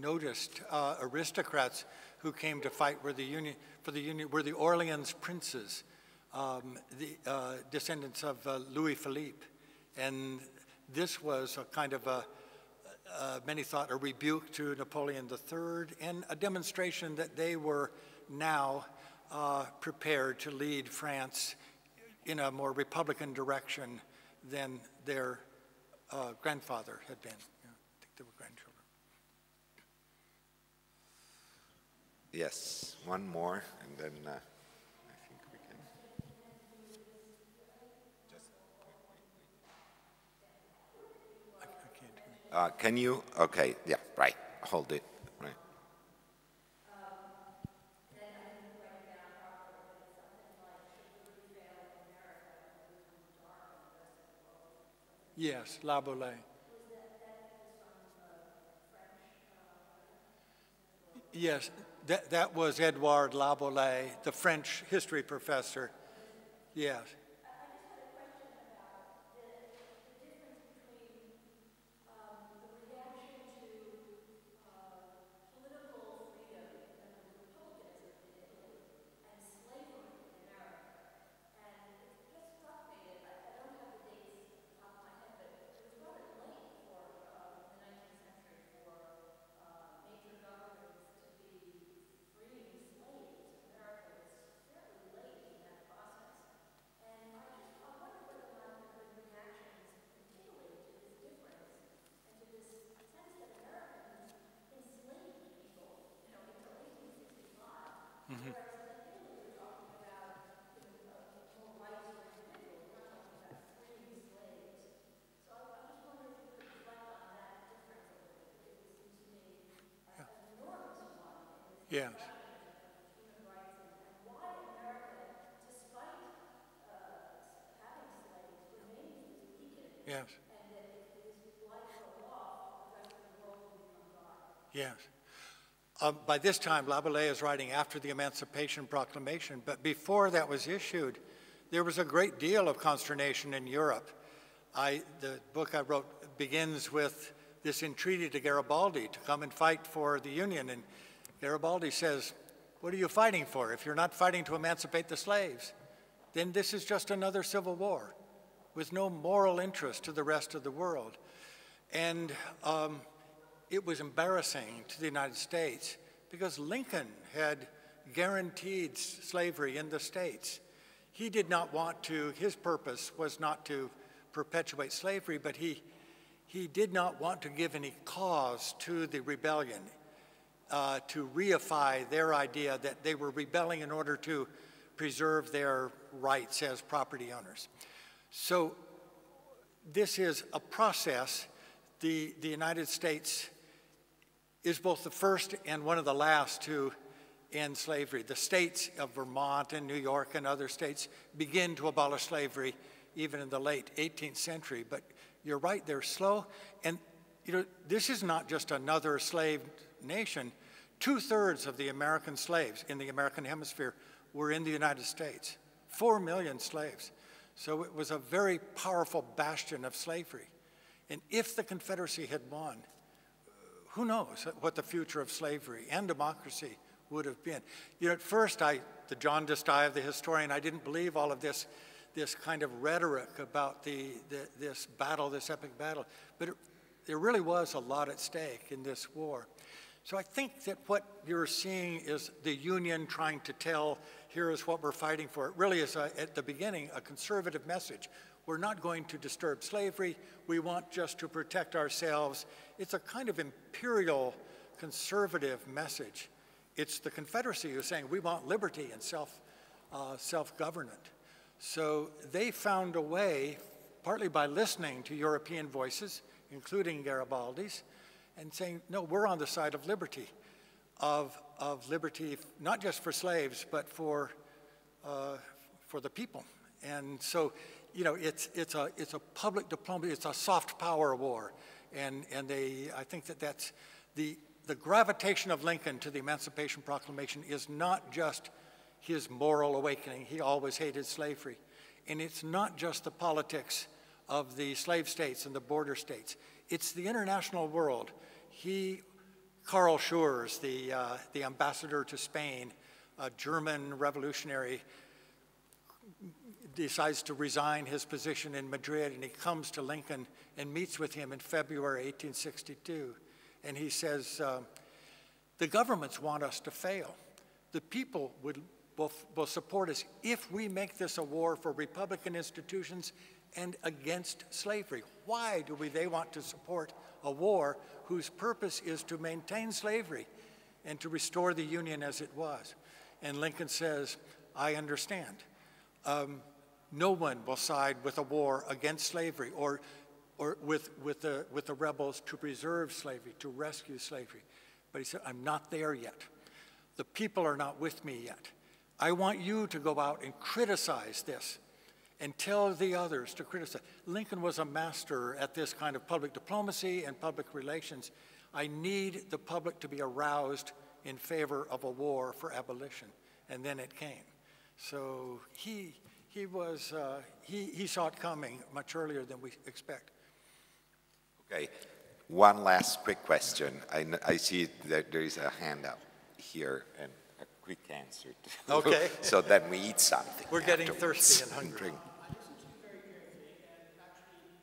Speaker 2: noticed aristocrats who came to fight for the Union were the Orleans princes, the descendants of Louis Philippe. And this was a kind of many thought, a rebuke to Napoleon III and a demonstration that they were now prepared to lead France in a more Republican direction than their grandfather had been. I think they were grandchildren.
Speaker 1: Yes, one more, and then I think we can. Just
Speaker 2: I can't hear.
Speaker 1: can you? Okay, yeah, right. Hold it. Right.
Speaker 2: Yes, La Boulaye. Yes, that was Edouard La Boulaye, the French history professor. Yes. Yes. Yes. Yes. By this time, La Boulaye is writing after the Emancipation Proclamation, but before that was issued, there was a great deal of consternation in Europe. The book I wrote begins with this entreaty to Garibaldi to come and fight for the Union, and Garibaldi says, what are you fighting for? If you're not fighting to emancipate the slaves, then this is just another civil war with no moral interest to the rest of the world. And it was embarrassing to the United States because Lincoln had guaranteed slavery in the States. He did not want to, his purpose was not to perpetuate slavery, but he did not want to give any cause to the rebellion, to reify their idea that they were rebelling in order to preserve their rights as property owners. So this is a process. The United States is both the first and one of the last to end slavery. The states of Vermont and New York and other states begin to abolish slavery even in the late 18th century. But you're right, they're slow. And this is not just another slave nation. 2/3 of the American slaves in the American hemisphere were in the United States. 4 million slaves. So it was a very powerful bastion of slavery. And if the Confederacy had won, who knows what the future of slavery and democracy would have been. At first, the John Distay of the historian, I didn't believe all of this kind of rhetoric about this battle, this epic battle. But there really was a lot at stake in this war. So I think that what you're seeing is the Union trying to tell, here is what we're fighting for. It really is, at the beginning, a conservative message. We're not going to disturb slavery. We want just to protect ourselves. It's a kind of imperial, conservative message. It's the Confederacy who's saying, we want liberty and self-government. So they found a way, partly by listening to European voices, including Garibaldi's, and saying, no, we're on the side of liberty, of liberty, not just for slaves, but for the people. And so, it's a public diplomacy, it's a soft power war. And I think that's the gravitation of Lincoln to the Emancipation Proclamation is not just his moral awakening. He always hated slavery. And it's not just the politics of the slave states and the border states. It's the international world. Karl Schurz, the ambassador to Spain, a German revolutionary, decides to resign his position in Madrid, and he comes to Lincoln and meets with him in February 1862. And he says, the governments want us to fail. The people will support us if we make this a war for Republican institutions and against slavery. Why do they want to support a war whose purpose is to maintain slavery and to restore the Union as it was? And Lincoln says, I understand. No one will side with a war against slavery or with the rebels to preserve slavery, to rescue slavery. But he said, I'm not there yet. The people are not with me yet. I want you to go out and criticize this and tell the others to criticize. Lincoln was a master at this kind of public diplomacy and public relations. I need the public to be aroused in favor of a war for abolition. And then it came. So he saw it coming much earlier than we expect.
Speaker 1: Okay, one last quick question. I see that there is a hand up here and a quick answer.
Speaker 2: Okay.
Speaker 1: So then we eat something.
Speaker 2: We're getting
Speaker 1: afterwards.
Speaker 2: thirsty and hungry.
Speaker 1: Drink.
Speaker 3: I listened to you very carefully, and actually,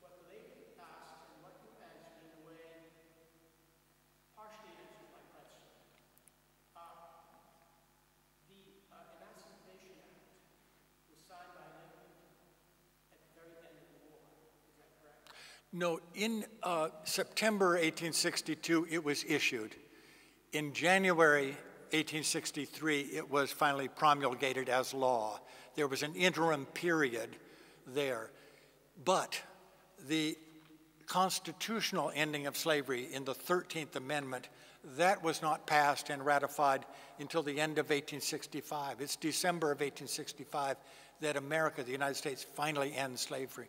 Speaker 3: what the lady asked and what you answered in a way partially answered my question. The Emancipation Act was signed by Lincoln at the very end of the war. Is that correct?
Speaker 2: No, in September 1862, it was issued. In January 1863, it was finally promulgated as law. There was an interim period there. But the constitutional ending of slavery in the 13th Amendment, that was not passed and ratified until the end of 1865. It's December of 1865 that America, the United States, finally ends slavery.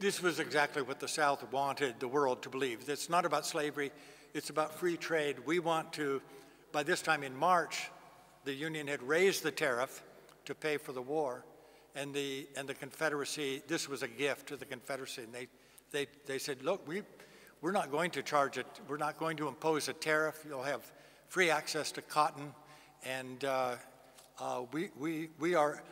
Speaker 2: This was exactly what the South wanted the world to believe. It's not about slavery, it's about free trade. We want to, by this time in March, the Union had raised the tariff to pay for the war, and the Confederacy, this was a gift to the Confederacy, and they said, look, we're not going to charge it, we're not going to impose a tariff, you'll have free access to cotton, and we are,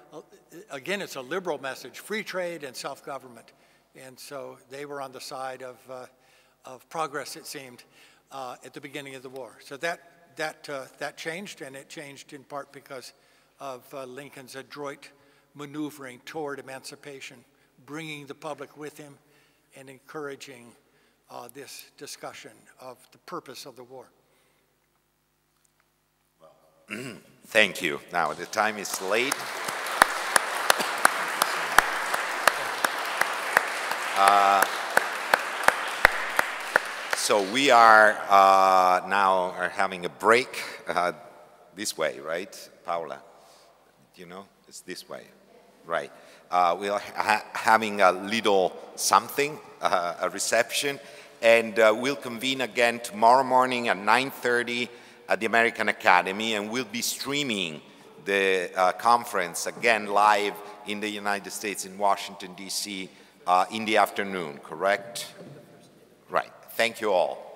Speaker 2: again, it's a liberal message, free trade and self-government. And so they were on the side of progress, it seemed, at the beginning of the war. So that changed, and it changed in part because of Lincoln's adroit maneuvering toward emancipation, bringing the public with him and encouraging this discussion of the purpose of the war.
Speaker 1: Well, thank you. Now, the time is late. So we are now having a break this way, right, Paula? You know, it's this way, right? We are having a little something, a reception, and we'll convene again tomorrow morning at 9:30 at the American Academy, and we'll be streaming the conference again live in the United States in Washington, D.C. In the afternoon, correct? Right. Thank you all.